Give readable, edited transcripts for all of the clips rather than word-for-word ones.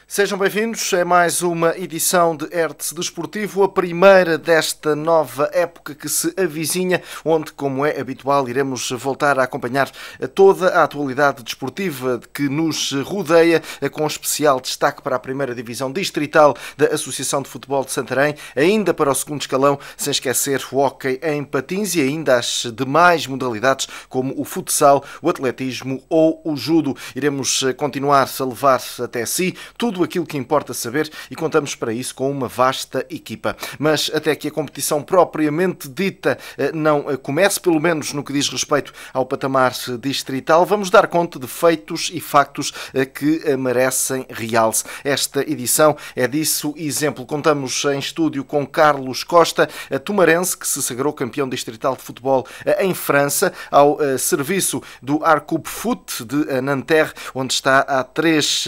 Sejam bem-vindos a mais uma edição de Hertz Desportivo, a primeira desta nova época que se avizinha, onde, como é habitual, iremos voltar a acompanhar toda a atualidade desportiva que nos rodeia, com especial destaque para a primeira divisão distrital da Associação de Futebol de Santarém, ainda para o segundo escalão, sem esquecer o hóquei em patins e ainda as demais modalidades como o futsal, o atletismo ou o judo. Iremos continuar a levar até si tudo aquilo que importa saber e contamos para isso com uma vasta equipa. Mas até que a competição propriamente dita não comece, pelo menos no que diz respeito ao patamar distrital, vamos dar conta de feitos e factos que merecem realce. Esta edição é disso exemplo. Contamos em estúdio com Carlos Costa, tumarense, que se sagrou campeão distrital de futebol em França, ao serviço do Arcoup Foot de Nanterre, onde está há 3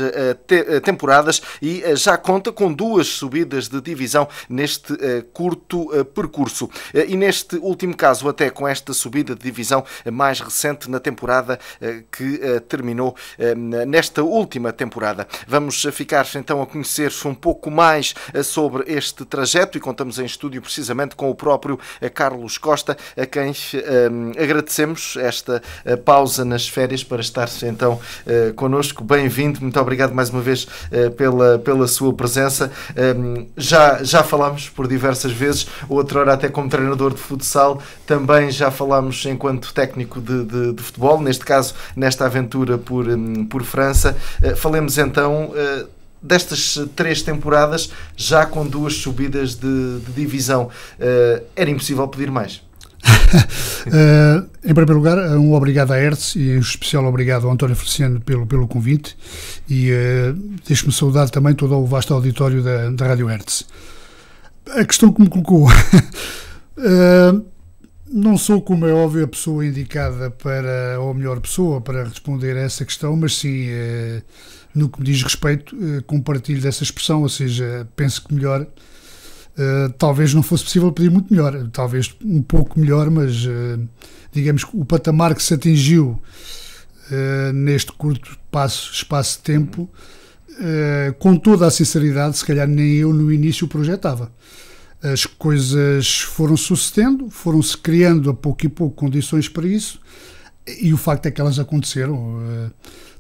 temporadas e já conta com 2 subidas de divisão neste curto percurso. E neste último caso, até com esta subida de divisão mais recente na temporada que terminou nesta última temporada. Vamos ficar então a conhecer um pouco mais sobre este trajeto e contamos em estúdio precisamente com o próprio Carlos Costa, a quem agradecemos esta pausa nas férias para estar então connosco. Bem-vindo, muito obrigado mais uma vez pela sua presença. Já falámos por diversas vezes, outrora até como treinador de futsal, também já falámos enquanto técnico de futebol, neste caso nesta aventura por França. Falemos então destas 3 temporadas, já com 2 subidas de divisão. Era impossível pedir mais? Em primeiro lugar, um obrigado à Hertz e em especial obrigado ao António Feliciano pelo convite e deixo-me saudar também todo o vasto auditório da Rádio Hertz. A questão que me colocou, não sou, como é óbvio, a pessoa indicada ou a melhor pessoa para responder a essa questão, mas sim, no que me diz respeito, compartilho dessa expressão, ou seja, penso que melhor. Talvez não fosse possível pedir muito melhor, talvez um pouco melhor, mas digamos que o patamar que se atingiu neste curto espaço de tempo, com toda a sinceridade, se calhar nem eu no início projetava. As coisas foram sucedendo, foram-se criando a pouco e pouco condições para isso, e o facto é que elas aconteceram.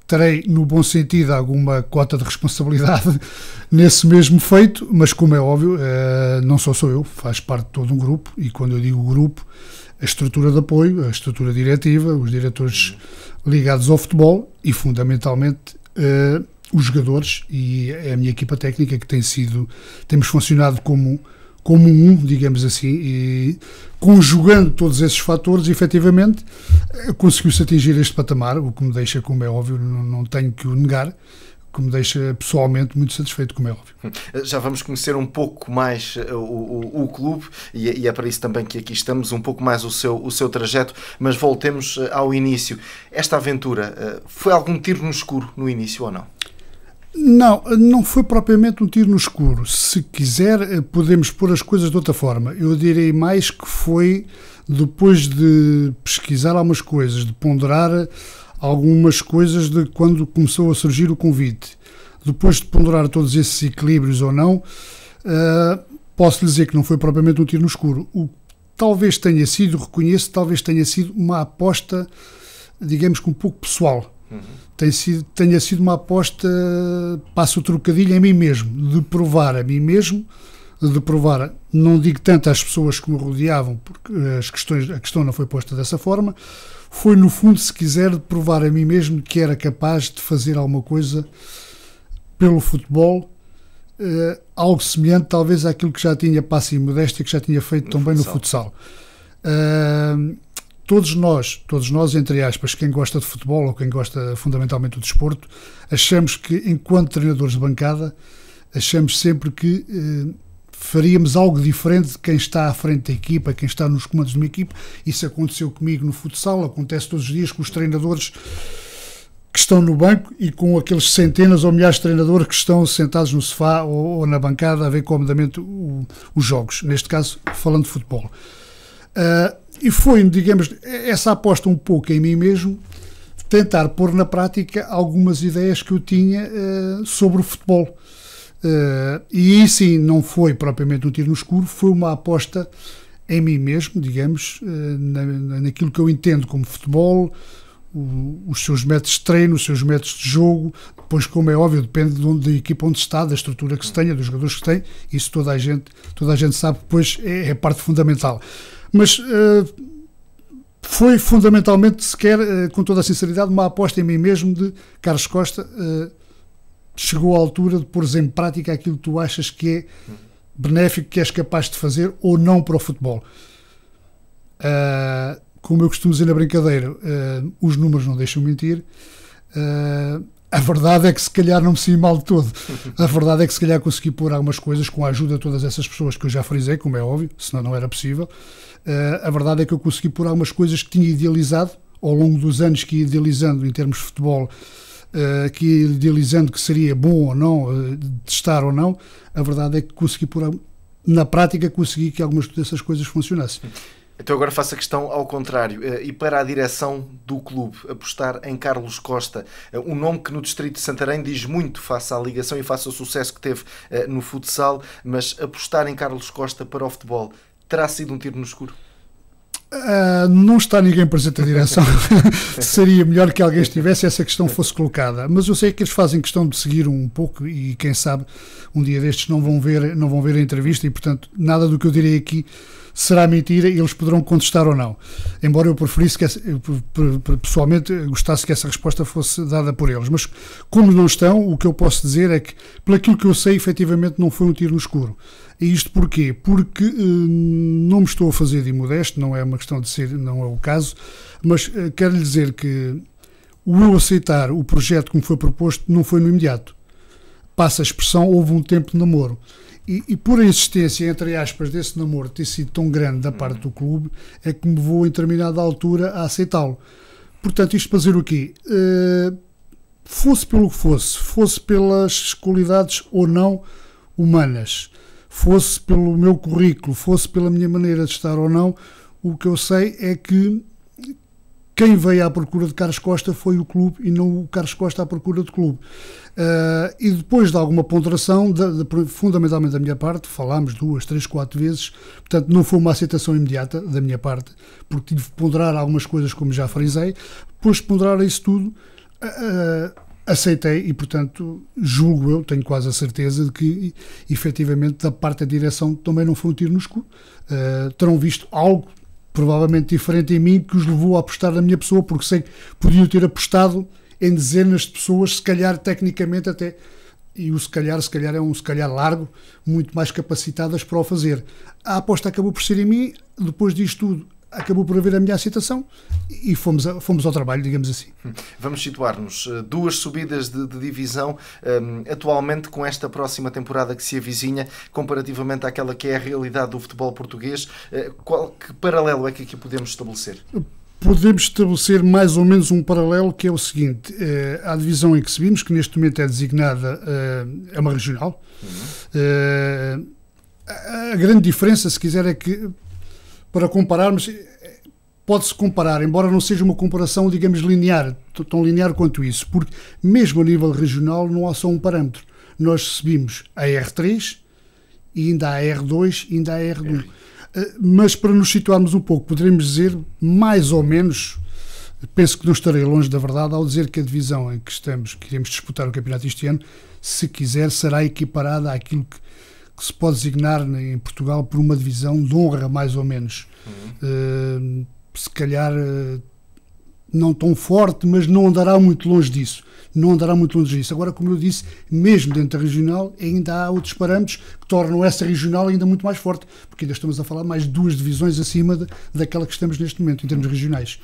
Terei, no bom sentido, alguma cota de responsabilidade nesse mesmo feito, mas como é óbvio, não sou eu, faz parte de todo um grupo, e quando eu digo grupo, a estrutura de apoio, a estrutura diretiva, os diretores ligados ao futebol e, fundamentalmente, os jogadores e a minha equipa técnica, que temos funcionado como digamos assim, e conjugando todos esses fatores, efetivamente, conseguiu-se atingir este patamar, o que me deixa, como é óbvio, não tenho que o negar, que me deixa pessoalmente muito satisfeito, como é óbvio. Já vamos conhecer um pouco mais o clube e é para isso também que aqui estamos, um pouco mais o seu trajeto, mas voltemos ao início. Esta aventura, foi algum tiro no escuro no início ou não? Não foi propriamente um tiro no escuro. Se quiser, podemos pôr as coisas de outra forma. Eu direi mais que foi depois de pesquisar algumas coisas, de ponderar algumas coisas de quando começou a surgir o convite. Depois de ponderar todos esses equilíbrios ou não, posso lhe dizer que não foi propriamente um tiro no escuro. Talvez tenha sido uma aposta, digamos que um pouco pessoal. Tenha sido uma aposta, passo o trocadilho, em mim mesmo, de provar a mim mesmo, não digo tanto às pessoas que me rodeavam, porque a questão não foi posta dessa forma, foi no fundo, se quiser, de provar a mim mesmo que era capaz de fazer alguma coisa pelo futebol, algo semelhante talvez àquilo que já tinha, passo e modéstia, que já tinha feito também no futsal. Todos nós, entre aspas, quem gosta de futebol ou quem gosta fundamentalmente do desporto, achamos que, enquanto treinadores de bancada, achamos sempre que faríamos algo diferente de quem está à frente da equipa, quem está nos comandos de uma equipa. Isso aconteceu comigo no futsal, acontece todos os dias com os treinadores que estão no banco e com aqueles centenas ou milhares de treinadores que estão sentados no sofá ou na bancada a ver comodamente os jogos, neste caso falando de futebol. E foi, digamos, essa aposta um pouco em mim mesmo tentar pôr na prática algumas ideias que eu tinha sobre o futebol. E aí sim, não foi propriamente um tiro no escuro, foi uma aposta em mim mesmo, digamos, naquilo que eu entendo como futebol, os seus métodos de treino, os seus métodos de jogo. Depois, como é óbvio, depende da equipa onde se está, da estrutura que se tenha, dos jogadores que se tem, isso toda a gente sabe, depois é a parte fundamental. Mas foi fundamentalmente, sequer, com toda a sinceridade, uma aposta em mim mesmo de Carlos Costa. Chegou à altura de pôres em prática aquilo que tu achas que é benéfico, que és capaz de fazer ou não para o futebol. Como eu costumo dizer na brincadeira, os números não deixam mentir. A verdade é que se calhar não me saí mal de todo. A verdade é que se calhar consegui pôr algumas coisas com a ajuda de todas essas pessoas que eu já frisei, como é óbvio, senão não era possível. A verdade é que eu consegui pôr algumas coisas que tinha idealizado ao longo dos anos, que ia idealizando em termos de futebol, que ia idealizando que seria bom ou não, testar ou não. A verdade é que consegui pôr, na prática, consegui que algumas dessas coisas funcionassem. Então agora faço a questão ao contrário, e para a direção do clube, apostar em Carlos Costa, um nome que no distrito de Santarém diz muito face à ligação e face ao sucesso que teve no futsal, mas apostar em Carlos Costa para o futebol terá sido um tiro no escuro? Não está ninguém presente na direção. Seria melhor que alguém estivesse e essa questão fosse colocada, mas eu sei que eles fazem questão de seguir um pouco e quem sabe um dia destes não vão ver a entrevista e portanto nada do que eu direi aqui será mentira e eles poderão contestar ou não, embora eu preferisse pessoalmente gostasse que essa resposta fosse dada por eles, mas como não estão, o que eu posso dizer é que, pelo que eu sei, efetivamente não foi um tiro no escuro. E isto porquê? Porque não me estou a fazer de modesto, não é uma questão de ser, não é o caso, mas quero lhe dizer que o eu aceitar o projeto como foi proposto não foi no imediato. Passa a expressão, houve um tempo de namoro. E por a insistência, entre aspas, desse namoro ter sido tão grande da parte do clube, é que me levou em determinada altura a aceitá-lo. Portanto, isto para dizer o quê? Fosse pelo que fosse pelas qualidades ou não humanas, fosse pelo meu currículo, fosse pela minha maneira de estar ou não, o que eu sei é que quem veio à procura de Carlos Costa foi o clube e não o Carlos Costa à procura do clube. E depois de alguma ponderação, fundamentalmente da minha parte, falámos 2, 3, 4 vezes, portanto não foi uma aceitação imediata da minha parte, porque tive de ponderar algumas coisas como já frisei, depois de ponderar isso tudo, aceitei e portanto julgo eu, tenho quase a certeza de que efetivamente da parte da direção também não foi um tiro no escuro. Terão visto algo provavelmente diferente em mim que os levou a apostar na minha pessoa, porque sei que podiam ter apostado em dezenas de pessoas, se calhar tecnicamente até, e o se calhar é um se calhar largo, muito mais capacitadas para o fazer. A aposta acabou por ser em mim, depois disto tudo acabou por haver a minha aceitação e fomos ao trabalho, digamos assim. Vamos situar-nos. 2 subidas de divisão, atualmente com esta próxima temporada que se avizinha, comparativamente àquela que é a realidade do futebol português, que paralelo é que aqui podemos estabelecer? Podemos estabelecer mais ou menos um paralelo que é o seguinte: a divisão em que subimos, que neste momento é designada, é uma regional. A grande diferença, se quiser, é que para compararmos, pode-se comparar, embora não seja uma comparação, digamos, linear, tão linear quanto isso, porque mesmo a nível regional não há só um parâmetro. Nós subimos a R3 e ainda há a R2 e ainda há a R1. Mas para nos situarmos um pouco, poderemos dizer, mais ou menos, penso que não estarei longe da verdade ao dizer que a divisão em que estamos, que iremos disputar o campeonato este ano, se quiser, será equiparada àquilo que se pode designar em Portugal por uma divisão de honra, mais ou menos. Se calhar não tão forte, mas não andará muito longe disso. Agora, como eu disse, mesmo dentro da regional, ainda há outros parâmetros que tornam essa regional ainda muito mais forte, porque ainda estamos a falar mais de 2 divisões acima daquela que estamos neste momento, em termos regionais.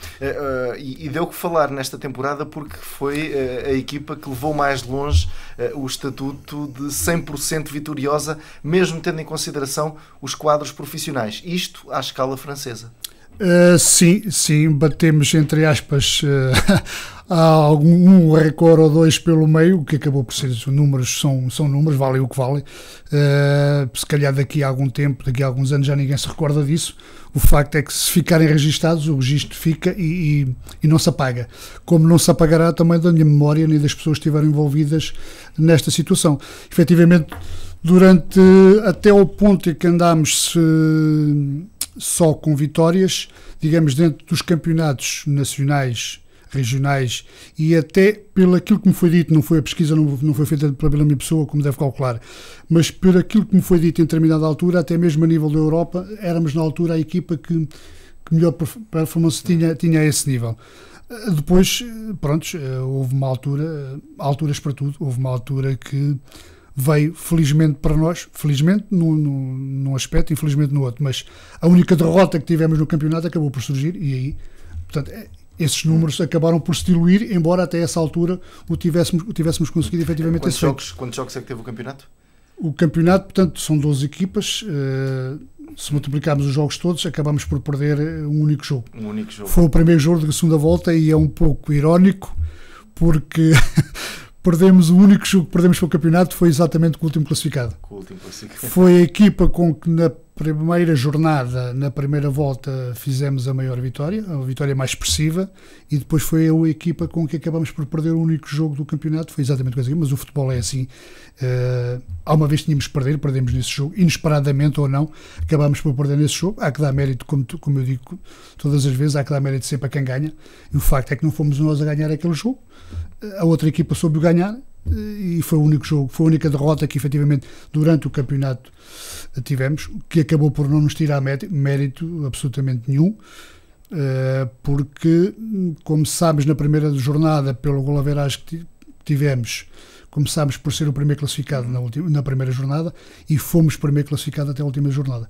E deu que falar nesta temporada porque foi a equipa que levou mais longe o estatuto de 100% vitoriosa, mesmo tendo em consideração os quadros profissionais. Isto à escala francesa. Sim, batemos, entre aspas, há algum recorde ou dois pelo meio, que acabou por ser, os números são números, valem o que valem. Se calhar daqui a algum tempo, daqui a alguns anos já ninguém se recorda disso. O facto é que se ficarem registados, o registro fica e não se apaga. Como não se apagará também da minha memória nem das pessoas que estiveram envolvidas nesta situação. Efetivamente, durante até ao ponto em que andámos só com vitórias, digamos, dentro dos campeonatos nacionais, regionais, e até pelo aquilo que me foi dito, não foi a pesquisa, não foi feita pela minha pessoa, como deve calcular, mas por aquilo que me foi dito em determinada altura, até mesmo a nível da Europa, éramos na altura a equipa que melhor performance tinha a esse nível. Depois, pronto, houve uma altura, alturas para tudo, houve uma altura que veio, felizmente para nós, felizmente num aspecto, infelizmente no outro, mas a única derrota que tivemos no campeonato acabou por surgir, e aí, portanto, esses números acabaram por se diluir, embora até essa altura o tivéssemos conseguido efetivamente. Quantos jogos é que teve o campeonato? O campeonato, portanto, são 12 equipas. Se multiplicarmos os jogos todos, acabamos por perder um único jogo. Foi o primeiro jogo da segunda volta e é um pouco irónico, porque perdemos o único jogo que perdemos para o campeonato foi exatamente com o último classificado. Foi a equipa com que na primeira jornada, na primeira volta, fizemos a maior vitória, a vitória mais expressiva, e depois foi a equipa com que acabamos por perder o único jogo do campeonato. Foi exatamente assim, mas o futebol é assim. Há uma vez tínhamos que perder, perdemos nesse jogo, inesperadamente ou não, acabamos por perder nesse jogo. Há que dar mérito, como eu digo todas as vezes, há que dar mérito sempre a quem ganha, e o facto é que não fomos nós a ganhar aquele jogo. A outra equipa soube ganhar, e foi o único jogo, foi a única derrota que efetivamente durante o campeonato tivemos, que acabou por não nos tirar mérito absolutamente nenhum, porque, como sabes, na primeira jornada, pelo golaveragem que tivemos, começámos por ser o primeiro classificado na primeira jornada e fomos primeiro classificado até a última jornada.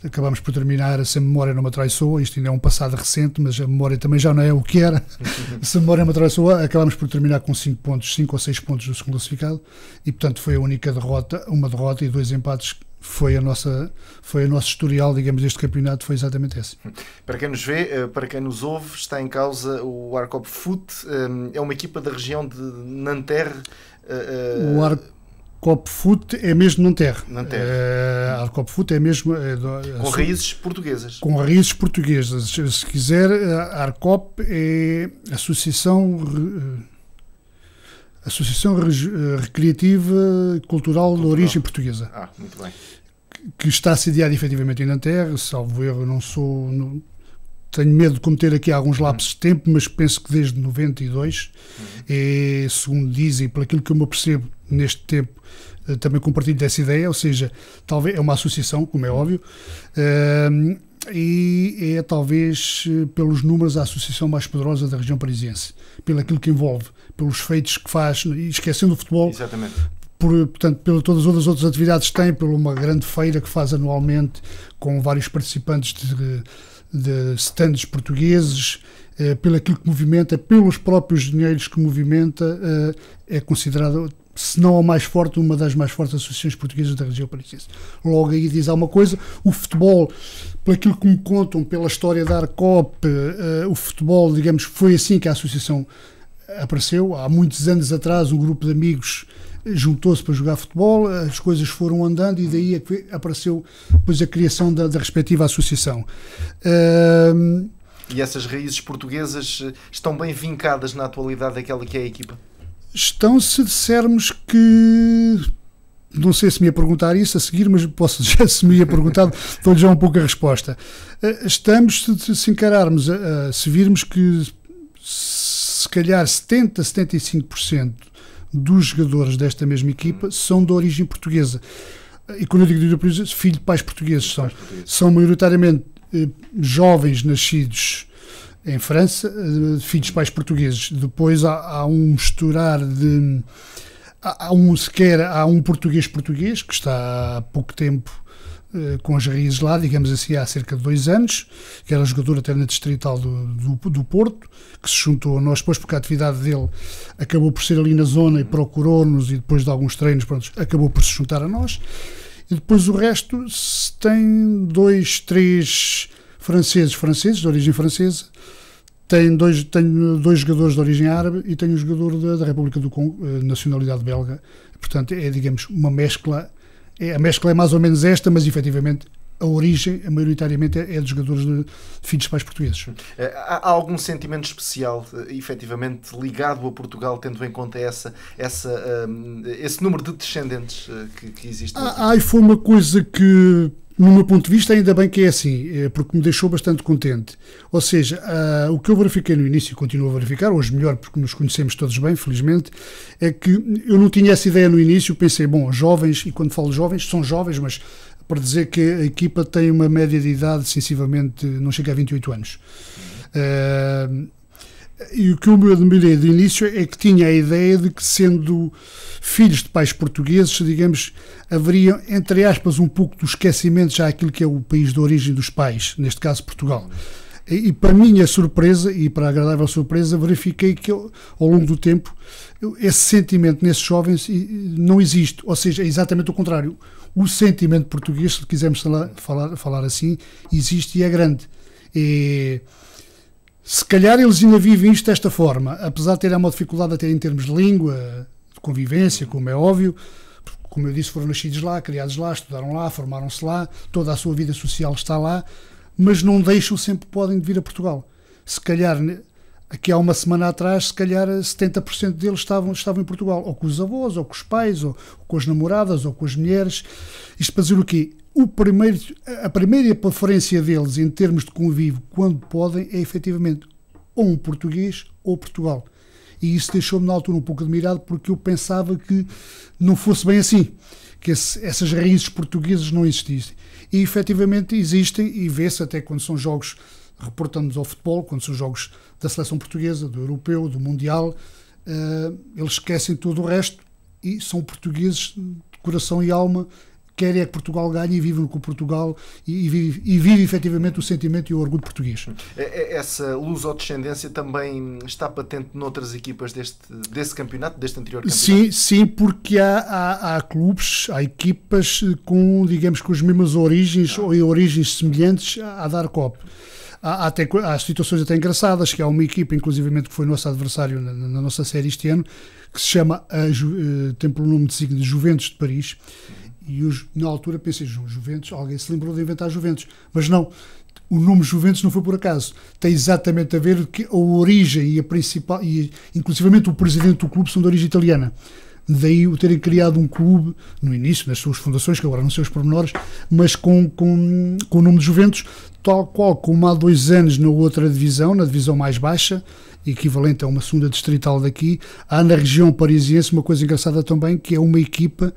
Acabámos por terminar, se a memória não me traiçoa, isto ainda é um passado recente, mas a memória também já não é o que era. Se a memória me traiçoa, acabámos por terminar com 5 ou 6 pontos do segundo classificado, e portanto foi a única derrota, uma derrota e 2 empates. Foi o nosso historial, digamos, deste campeonato, foi exatamente esse. Para quem nos vê, para quem nos ouve, está em causa o Arcop Foot, é uma equipa da região de Nanterre. O Arcop Foot é mesmo Nanterre. Arcop Foot é mesmo... com raízes portuguesas. Com raízes portuguesas. Se quiser, a Arcop é Associação Recreativa Cultural de origem portuguesa. Muito bem. Que está sediada efetivamente em Nanterre, salvo erro, tenho medo de cometer aqui alguns lapsos de tempo, mas penso que desde 92, segundo dizem, pelo aquilo que eu me apercebo neste tempo, também compartilho dessa ideia, ou seja, talvez é uma associação, como é óbvio, e é talvez, pelos números, a associação mais poderosa da região parisiense, pelo aquilo que envolve, pelos feitos que faz, e esquecendo o futebol. Exatamente. Portanto, por todas as outras atividades que tem, por uma grande feira que faz anualmente, com vários participantes de stands portugueses, pelo aquilo que movimenta, pelos próprios dinheiros que movimenta, é considerado, se não a mais forte, uma das mais fortes associações portuguesas da região parisiense. Logo aí diz alguma coisa. O futebol, por aquilo que me contam, pela história da Arcop, o futebol, digamos, foi assim que a associação apareceu. Há muitos anos atrás, um grupo de amigos juntou-se para jogar futebol, as coisas foram andando e daí é que apareceu depois a criação da respectiva associação. E essas raízes portuguesas estão bem vincadas na atualidade daquela que é a equipa? Estão, se dissermos que... Não sei se me ia perguntar isso a seguir, mas posso já, se me ia perguntar, dou-lhe já um pouco a resposta. Estamos, se encararmos, se virmos que se calhar 70-75% dos jogadores desta mesma equipa são de origem portuguesa. E quando eu digo de origem portuguesa, filho de pais portugueses, são maioritariamente jovens nascidos em França, filhos de pais portugueses. Depois há um misturar de... Há um português que está há pouco tempo com as raízes lá, digamos assim, há cerca de 2 anos, que era jogador até na distrital do Porto, que se juntou a nós depois porque a atividade dele acabou por ser ali na zona e procurou-nos e depois de alguns treinos, pronto, acabou por se juntar a nós. E depois o resto tem 2, 3 franceses de origem francesa, tenho dois jogadores de origem árabe e tenho um jogador da República do Congo, nacionalidade belga. Portanto, é, digamos, uma mescla. A mescla é mais ou menos esta, mas efetivamente a origem, maioritariamente, é dos jogadores de filhos de pais portugueses. Há algum sentimento especial, efetivamente, ligado a Portugal, tendo em conta esse número de descendentes que existe? E foi uma coisa que, no meu ponto de vista, ainda bem que é assim, porque me deixou bastante contente. Ou seja, o que eu verifiquei no início e continuo a verificar, hoje melhor porque nos conhecemos todos bem, felizmente, é que eu não tinha essa ideia no início, pensei, bom, jovens, e quando falo jovens, são jovens, mas para dizer que a equipa tem uma média de idade sensivelmente, não chega a 28 anos. E o que eu me admirei de início é que tinha a ideia de que, sendo filhos de pais portugueses, digamos, haveria, entre aspas, um pouco do esquecimento já àquilo que é o país de origem dos pais, neste caso Portugal. E para minha surpresa, e para a agradável surpresa, verifiquei que ao longo do tempo esse sentimento nesses jovens não existe, ou seja, é exatamente o contrário. O sentimento português, se quisermos falar assim, existe e é grande. Se calhar eles ainda vivem isto desta forma, apesar de terem uma dificuldade até em termos de língua, de convivência, como é óbvio. Como eu disse, foram nascidos lá, criados lá, estudaram lá, formaram-se lá, toda a sua vida social está lá, mas não deixam, sempre podem vir a Portugal. Se calhar, aqui há uma semana atrás, se calhar 70% deles estavam em Portugal, ou com os avós, ou com os pais, ou com as namoradas, ou com as mulheres. Isto para dizer o quê? A primeira preferência deles em termos de convívio, quando podem, é efetivamente ou um português ou Portugal. E isso deixou-me na altura um pouco admirado, porque eu pensava que não fosse bem assim, que essas raízes portuguesas não existissem. E efetivamente existem, e vê-se até quando são jogos, reportamos ao futebol, quando são jogos da seleção portuguesa, do europeu, do mundial, eles esquecem todo o resto e são portugueses de coração e alma, querem é que Portugal ganhe e vivem com Portugal e vive efetivamente o sentimento e o orgulho português. Essa lusodescendência também está patente noutras equipas desse campeonato, deste anterior campeonato? Sim, porque há clubes, há equipas com, digamos, com as mesmas origens ou origens semelhantes a dar copo. Há situações até engraçadas, que há uma equipa, inclusivamente, que foi nosso adversário na nossa série este ano, que se chama, tem pelo nome de signo de Juventus de Paris. E na altura pensei, Juventus, alguém se lembrou de inventar Juventus, mas não, o nome Juventus não foi por acaso, tem exatamente a ver que a origem e a principal, e inclusivamente o presidente do clube são de origem italiana. Daí o terem criado um clube no início, nas suas fundações, que agora não sei os pormenores, mas com o nome de Juventus, tal qual como há 2 anos na outra divisão, na divisão mais baixa, equivalente a uma segunda distrital daqui, há na região parisiense uma coisa engraçada também, que é uma equipa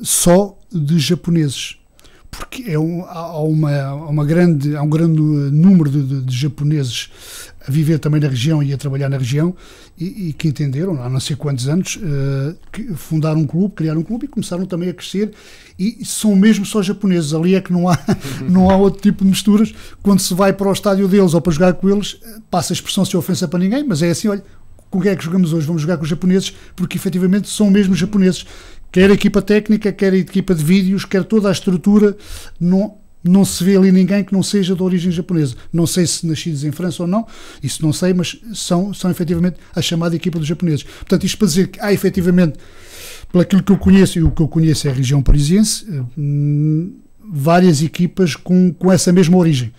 só de japoneses, porque há um grande número de japoneses a viver também na região e a trabalhar na região e que entenderam, há não sei quantos anos, que fundaram um clube, criaram um clube e começaram também a crescer, e são mesmo só japoneses. Ali é que não há outro tipo de misturas. Quando se vai para o estádio deles ou para jogar com eles, passa a expressão sem ofensa para ninguém, mas é assim, olha, com quem é que jogamos hoje? Vamos jogar com os japoneses, porque efetivamente são mesmo japoneses. Quer a equipa técnica, quer a equipa de vídeos, quer toda a estrutura, não se vê ali ninguém que não seja de origem japonesa. Não sei se nascidos em França ou não, isso não sei, mas são efetivamente a chamada equipa dos japoneses. Portanto, isto para dizer que há efetivamente, pelo aquilo que eu conheço, e o que eu conheço é a região parisiense, várias equipas com essa mesma origem,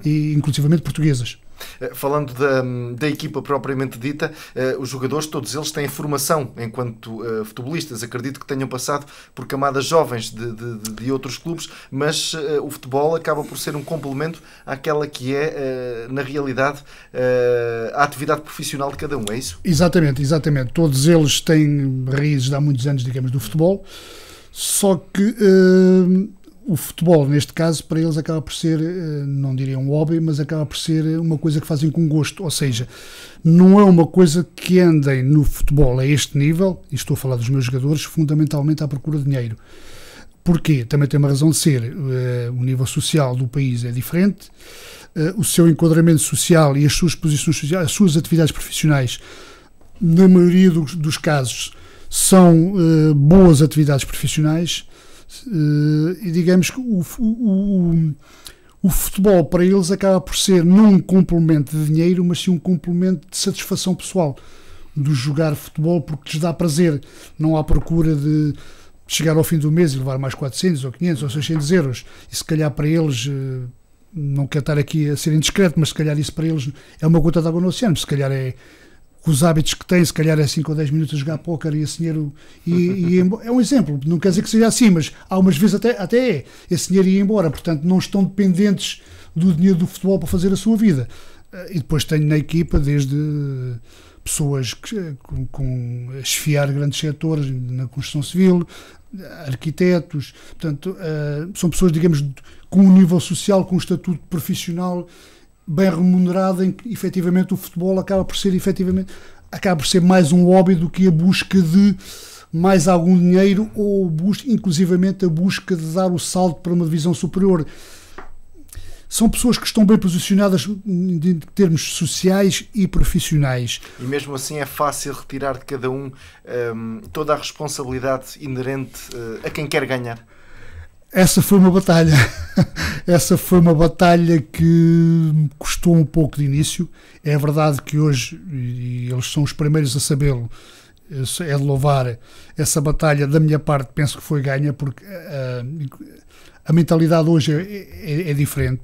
e inclusivamente portuguesas. Falando da equipa propriamente dita, os jogadores, todos eles têm formação enquanto futebolistas. Acredito que tenham passado por camadas jovens de outros clubes, mas o futebol acaba por ser um complemento àquela que é, na realidade, a atividade profissional de cada um, é isso? Exatamente. Todos eles têm raízes de há muitos anos, digamos, do futebol, só que o futebol, neste caso, para eles acaba por ser, não diria um hobby, mas acaba por ser uma coisa que fazem com gosto, ou seja, não é uma coisa que andem no futebol a este nível, e estou a falar dos meus jogadores, fundamentalmente à procura de dinheiro. Porquê? Também tem uma razão de ser, o nível social do país é diferente, o seu enquadramento social e as suas posições sociais, as suas atividades profissionais, na maioria dos casos, são boas atividades profissionais, e digamos que o o futebol para eles acaba por ser não um complemento de dinheiro, mas sim um complemento de satisfação pessoal, de jogar futebol porque lhes dá prazer, não há procura de chegar ao fim do mês e levar mais 400 ou 500 ou 600 euros, e se calhar para eles, não quero estar aqui a ser indiscreto, mas se calhar isso para eles é uma gota de água no oceano, se calhar é os hábitos que têm, se calhar é 5 ou 10 minutos a jogar póquer e esse dinheiro é um exemplo, não quer dizer que seja assim, mas há umas vezes até é, esse dinheiro ia embora, portanto não estão dependentes do dinheiro do futebol para fazer a sua vida. E depois tenho na equipa desde pessoas com a esfiar grandes setores na construção civil, arquitetos, portanto são pessoas, digamos, com um nível social, com um estatuto profissional bem remunerado, em que efetivamente o futebol acaba por ser mais um hobby do que a busca de mais algum dinheiro ou inclusivamente a busca de dar o salto para uma divisão superior. São pessoas que estão bem posicionadas em termos sociais e profissionais. E mesmo assim é fácil retirar de cada um toda a responsabilidade inerente a quem quer ganhar. Essa foi uma batalha. Essa foi uma batalha que me custou um pouco de início. É verdade que hoje, e eles são os primeiros a sabê-lo, é de louvar essa batalha. Da minha parte, penso que foi ganha, porque a mentalidade hoje é diferente.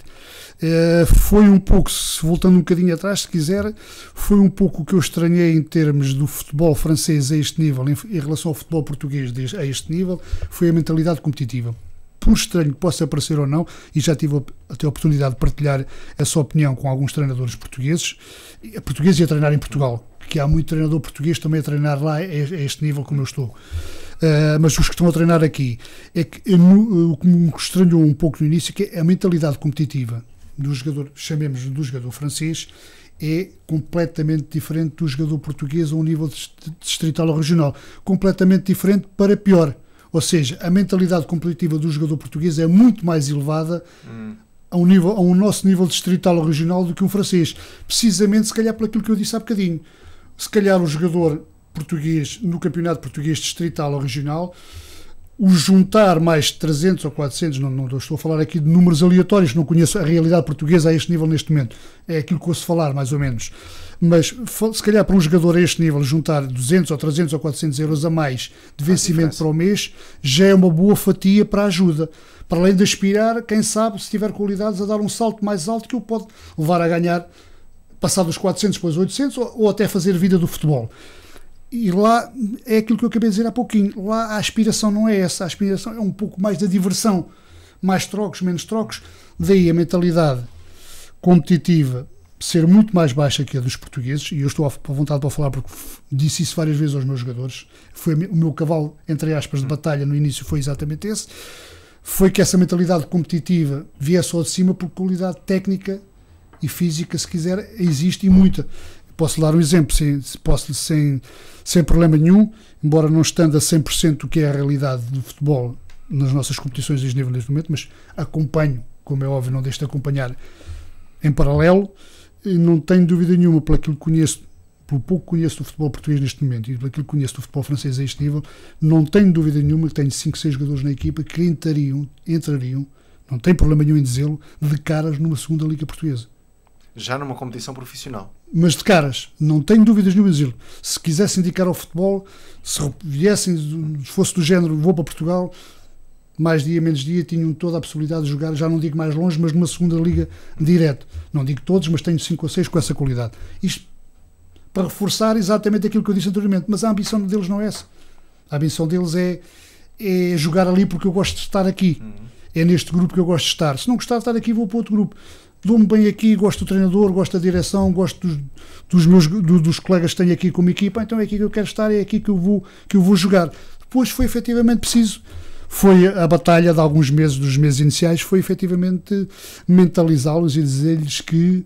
Foi um pouco, voltando um bocadinho atrás, se quiser, foi um pouco o que eu estranhei em termos do futebol francês a este nível, em relação ao futebol português a este nível, foi a mentalidade competitiva. Por estranho que possa parecer ou não, e já tive até a oportunidade de partilhar essa opinião com alguns treinadores portugueses e a treinar em Portugal, que há muito treinador português também a treinar lá a este nível como eu estou. Mas os que estão a treinar aqui, é que o que me estranhou um pouco no início, que é a mentalidade competitiva do jogador, chamemos do jogador francês, é completamente diferente do jogador português a um nível distrital ou regional, completamente diferente para pior. Ou seja, a mentalidade competitiva do jogador português é muito mais elevada a um nosso nível distrital ou regional do que um francês. Precisamente, se calhar, por aquilo que eu disse há bocadinho. Se calhar o jogador português, no campeonato português distrital ou regional, o juntar mais de 300 ou 400, não estou a falar aqui de números aleatórios, não conheço a realidade portuguesa a este nível neste momento. É aquilo que ouço falar, mais ou menos. Mas, se calhar, para um jogador a este nível, juntar 200 ou 300 ou 400 euros a mais de vencimento para o mês, já é uma boa fatia para a ajuda. Para além de aspirar, quem sabe, se tiver qualidades, a dar um salto mais alto que o pode levar a ganhar, passar dos 400 para os 800, ou até fazer vida do futebol. E lá é aquilo que eu acabei de dizer há pouquinho. Lá a aspiração não é essa. A aspiração é um pouco mais da diversão. Mais trocos, menos trocos. Daí a mentalidade competitiva ser muito mais baixa que a dos portugueses, e eu estou à vontade para falar porque disse isso várias vezes aos meus jogadores. Foi o meu cavalo, entre aspas, de batalha no início, foi exatamente esse. Foi que essa mentalidade competitiva viesse ao de cima, porque qualidade técnica e física, se quiser, existe e muita. Posso dar um exemplo, sem problema nenhum, embora não estando a 100% do que é a realidade do futebol nas nossas competições de nível neste momento, mas acompanho, como é óbvio, não deixo de acompanhar em paralelo. E não tenho dúvida nenhuma, pelo pouco que conheço do futebol português neste momento e pelo que conheço do futebol francês a este nível, não tenho dúvida nenhuma que tenho 5, 6 jogadores na equipa que entrariam, não tenho problema nenhum em dizê-lo, de caras numa segunda liga portuguesa. Já numa competição profissional. Mas de caras, não tenho dúvidas nenhuma em dizê-lo. Se quisessem indicar ao futebol, se viessem, fosse do género, vou para Portugal, mais dia, menos dia, tinham toda a possibilidade de jogar, já não digo mais longe, mas numa segunda liga direto. Não digo todos, mas tenho 5 ou 6 com essa qualidade. Isto para reforçar exatamente aquilo que eu disse anteriormente, mas a ambição deles não é essa. A ambição deles é jogar ali porque eu gosto de estar aqui. É neste grupo que eu gosto de estar. Se não gostar de estar aqui, vou para outro grupo. Dou-me bem aqui, gosto do treinador, gosto da direção, gosto dos colegas que tenho aqui como equipa, então é aqui que eu quero estar, é aqui que eu vou jogar. Depois foi efetivamente preciso. Foi a batalha de alguns meses, dos meses iniciais, foi efetivamente mentalizá-los e dizer-lhes que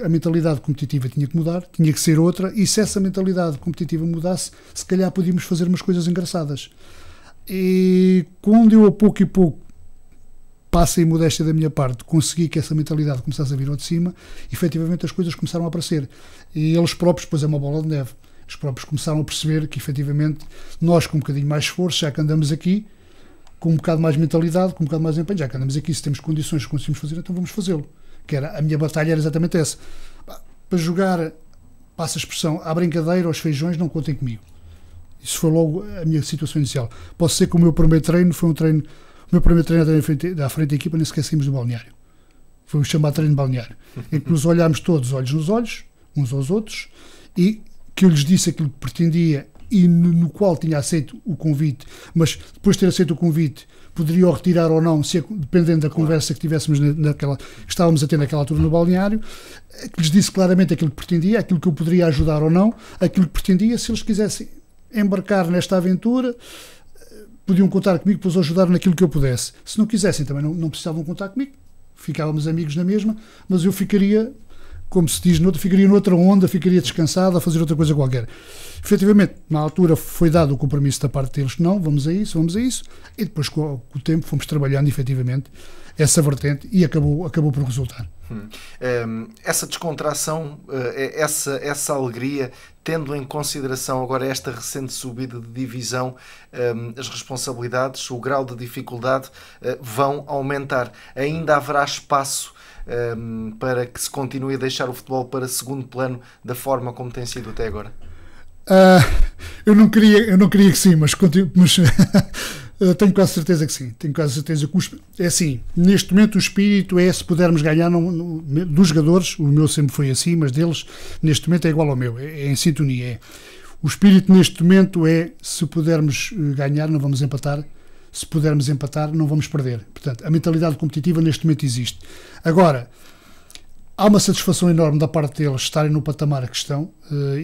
a mentalidade competitiva tinha que mudar, tinha que ser outra, e se essa mentalidade competitiva mudasse, se calhar podíamos fazer umas coisas engraçadas. E quando eu a pouco e pouco, passa em modéstia da minha parte, consegui que essa mentalidade começasse a vir ao de cima, efetivamente as coisas começaram a aparecer. E eles próprios, depois é uma bola de neve, os próprios começaram a perceber que efetivamente nós com um bocadinho mais esforço, já que andamos aqui, com um bocado mais mentalidade, com um bocado mais empenho. Já que andamos aqui, se temos condições que conseguimos fazer, então vamos fazê-lo. Que era, a minha batalha era exatamente essa. Para jogar, passa a expressão, à brincadeira, aos feijões, não contem comigo. Isso foi logo a minha situação inicial. Posso ser que o meu primeiro treino foi um treino, o meu primeiro treino à frente da equipa, nem sequer saímos do balneário. Foi o chamado treino de balneário, em que nos olhámos todos, olhos nos olhos, uns aos outros, e que eu lhes disse aquilo que pretendia e no qual tinha aceito o convite, mas depois de ter aceito o convite, poderia o retirar ou não, dependendo da conversa que tivéssemos estávamos a ter naquela altura no balneário, que lhes disse claramente aquilo que pretendia, aquilo que eu poderia ajudar ou não, aquilo que pretendia, se eles quisessem embarcar nesta aventura, podiam contar comigo para os ajudar naquilo que eu pudesse. Se não quisessem, também não precisavam contar comigo, ficávamos amigos na mesma, mas eu ficaria, como se diz, ficaria noutra onda, ficaria descansado a fazer outra coisa qualquer. Efetivamente, na altura foi dado o compromisso da parte deles, não, vamos a isso, e depois com o tempo fomos trabalhando efetivamente essa vertente e acabou por resultar. Essa descontração, essa alegria, tendo em consideração agora esta recente subida de divisão, as responsabilidades, o grau de dificuldade vão aumentar. Ainda haverá espaço para que se continue a deixar o futebol para segundo plano da forma como tem sido até agora? Eu não queria que sim, mas tenho quase certeza que sim. Tenho quase certeza que é assim, neste momento o espírito é, se pudermos ganhar, dos jogadores, o meu sempre foi assim, mas deles neste momento é igual ao meu, é em sintonia. O espírito neste momento é, se pudermos ganhar, não vamos empatar. Se pudermos empatar, não vamos perder. Portanto, a mentalidade competitiva neste momento existe. Agora, há uma satisfação enorme da parte deles estarem no patamar que estão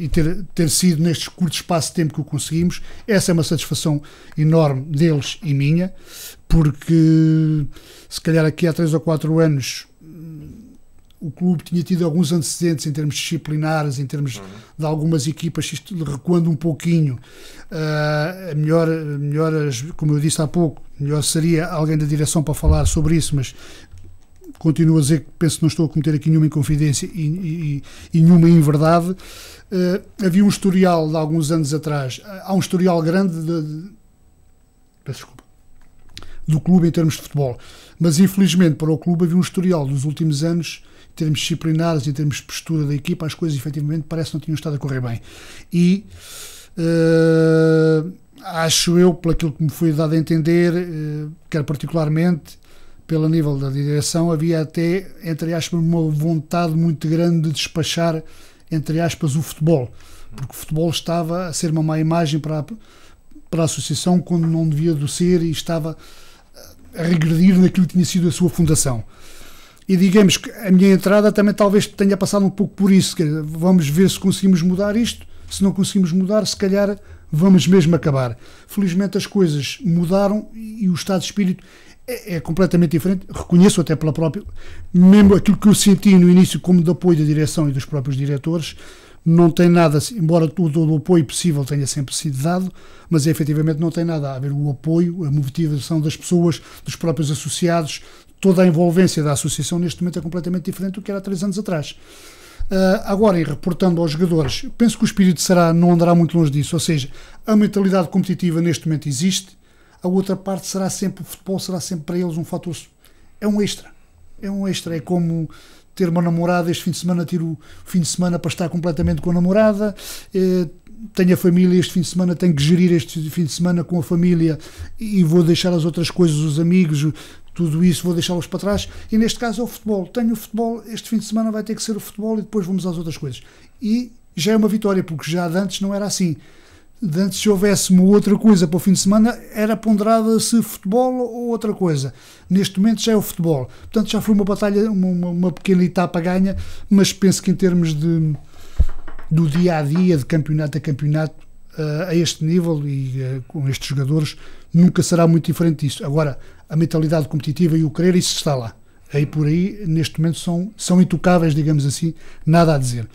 e ter sido neste curto espaço de tempo que o conseguimos. Essa é uma satisfação enorme deles e minha, porque se calhar aqui há 3 ou 4 anos o clube tinha tido alguns antecedentes em termos disciplinares, em termos de algumas equipas, isto recuando um pouquinho. Melhor, como eu disse há pouco, melhor seria alguém da direção para falar sobre isso, mas continuo a dizer que penso que não estou a cometer aqui nenhuma inconfidência e nenhuma inverdade. Havia um historial de alguns anos atrás, há um historial grande do clube em termos de futebol, mas infelizmente para o clube havia um historial dos últimos anos, em termos disciplinares, em termos de postura da equipa, as coisas efetivamente parece que não tinham estado a correr bem. E acho eu, por aquilo que me foi dado a entender, quer particularmente pelo nível da direção, havia até, entre aspas, uma vontade muito grande de despachar, entre aspas, o futebol, porque o futebol estava a ser uma má imagem para a associação quando não devia de ser e estava a regredir naquilo que tinha sido a sua fundação. E digamos que a minha entrada também talvez tenha passado um pouco por isso, vamos ver se conseguimos mudar isto, se não conseguimos mudar, se calhar vamos mesmo acabar. Felizmente as coisas mudaram e o estado de espírito é completamente diferente, reconheço até pela própria, mesmo aquilo que eu senti no início como de apoio da direção e dos próprios diretores, não tem nada, embora todo o apoio possível tenha sempre sido dado, mas efetivamente não tem nada a ver o apoio, a motivação das pessoas, dos próprios associados, toda a envolvência da associação neste momento é completamente diferente do que era há 3 anos atrás. Agora, e reportando aos jogadores, penso que o espírito não andará muito longe disso, ou seja, a mentalidade competitiva neste momento existe, a outra parte será sempre, o futebol será sempre para eles um fator, é um extra, é como ter uma namorada, este fim de semana tiro o fim de semana para estar completamente com a namorada, tenho a família, este fim de semana tenho que gerir este fim de semana com a família e vou deixar as outras coisas, os amigos, tudo isso vou deixá-los para trás, e neste caso é o futebol, tenho o futebol, este fim de semana vai ter que ser o futebol e depois vamos às outras coisas, e já é uma vitória, porque já de antes não era assim. De antes, se houvesse uma outra coisa para o fim de semana, era ponderada se futebol ou outra coisa. Neste momento já é o futebol. Portanto, já foi uma batalha, uma pequena etapa ganha, mas penso que em termos do dia-a-dia, de campeonato a campeonato, a este nível e com estes jogadores, nunca será muito diferente disso. Agora, a mentalidade competitiva e o querer, isso está lá. Aí por aí, neste momento, são intocáveis, digamos assim, nada a dizer.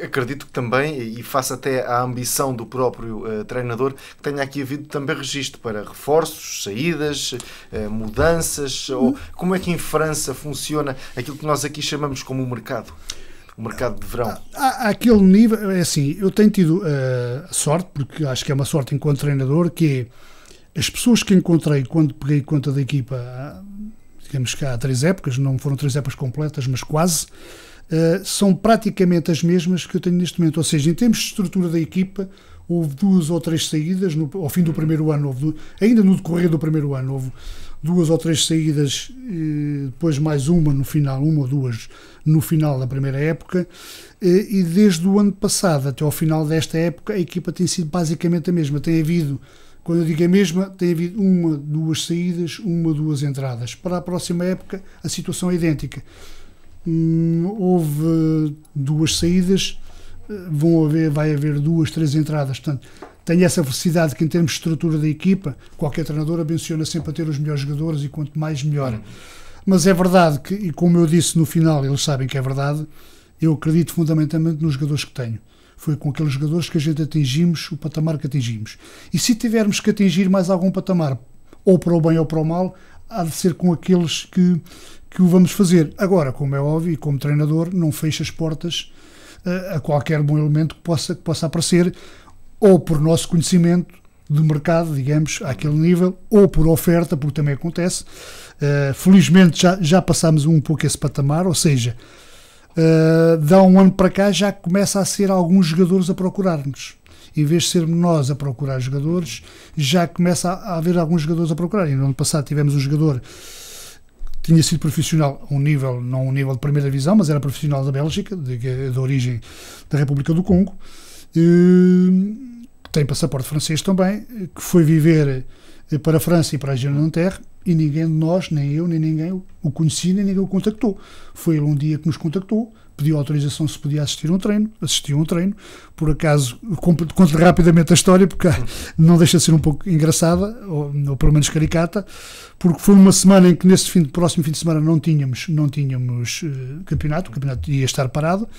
Acredito que também, e face até à ambição do próprio treinador, que tenha aqui havido também registro para reforços, saídas, mudanças, ou como é que em França funciona aquilo que nós aqui chamamos como o mercado de verão? Àquele nível, é assim, eu tenho tido a sorte, porque acho que é uma sorte enquanto treinador, que As pessoas que encontrei quando peguei conta da equipa, digamos que há 3 épocas, não foram 3 épocas completas, mas quase, são praticamente as mesmas que eu tenho neste momento. Ou seja, em termos de estrutura da equipa, houve 2 ou 3 saídas, ao fim do primeiro ano, ainda no decorrer do primeiro ano, houve 2 ou 3 saídas, depois mais uma no final, 1 ou 2 no final da primeira época, e desde o ano passado até ao final desta época, a equipa tem sido basicamente a mesma. Tem havido, quando eu digo a mesma, tem havido 1, 2 saídas, 1, 2 entradas. Para a próxima época, a situação é idêntica. Houve 2 saídas, vai haver 2, 3 entradas. Portanto, tenho essa felicidade que, em termos de estrutura da equipa, qualquer treinador ambiciona sempre a ter os melhores jogadores, e quanto mais, melhor. Mas é verdade que, e como eu disse no final, eles sabem que é verdade, eu acredito fundamentalmente nos jogadores que tenho. Foi com aqueles jogadores que a gente atingimos o patamar que atingimos. E se tivermos que atingir mais algum patamar, ou para o bem ou para o mal, há de ser com aqueles que o vamos fazer. Agora, como é óbvio, e como treinador, não fecho as portas a qualquer bom elemento que possa aparecer, ou por nosso conhecimento de mercado, digamos, àquele nível, ou por oferta, porque também acontece. Felizmente já passámos um pouco esse patamar, ou seja, dá um ano para cá já começa a ser alguns jogadores a procurar-nos. Em vez de sermos nós a procurar jogadores, já começa a haver alguns jogadores a procurar. E no ano passado tivemos um jogador que tinha sido profissional a um nível, não um nível de primeira divisão, mas era profissional da Bélgica, de origem da República do Congo, tem passaporte francês também, que foi viver para a França e para a Nanterre, e ninguém de nós, nem eu, nem ninguém o conhecia, nem ninguém o contactou. Foi ele um dia que nos contactou, pediu autorização se podia assistir a um treino, assistiu a um treino. Por acaso, conto rapidamente a história, porque não deixa de ser um pouco engraçada, ou pelo menos caricata, porque foi uma semana em que nesse próximo fim de semana não tínhamos campeonato, o campeonato ia estar parado,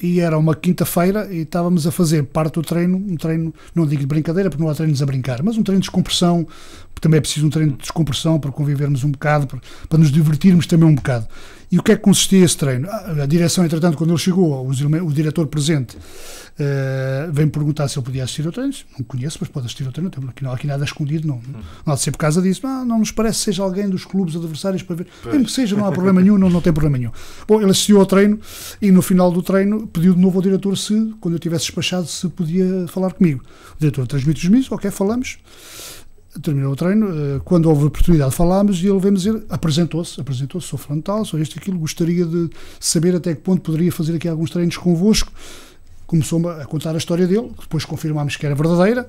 e era uma quinta-feira e estávamos a fazer parte do treino, um treino, não digo de brincadeira porque não há treinos a brincar, mas um treino de descompressão, porque também é preciso um treino de descompressão para convivermos um bocado, para nos divertirmos também um bocado. E o que é que consistia esse treino? A direção, entretanto, quando ele chegou, o diretor presente vem perguntar se ele podia assistir ao treino. Não conheço, mas pode assistir ao treino, aqui não há nada escondido, não há de ser por causa disso. Não nos parece que seja alguém dos clubes adversários para ver. Mesmo que seja, não há problema nenhum, não tem problema nenhum. Bom, ele assistiu ao treino e no final do treino pediu de novo ao diretor se, quando eu tivesse despachado, se podia falar comigo. O diretor transmite os meus, ok, falamos. Terminou o treino, quando houve oportunidade falámos e ele veio-me dizer, apresentou-se, sou frontal, sou isto e aquilo, gostaria de saber até que ponto poderia fazer aqui alguns treinos convosco. Começou-me a contar a história dele, depois confirmámos que era verdadeira,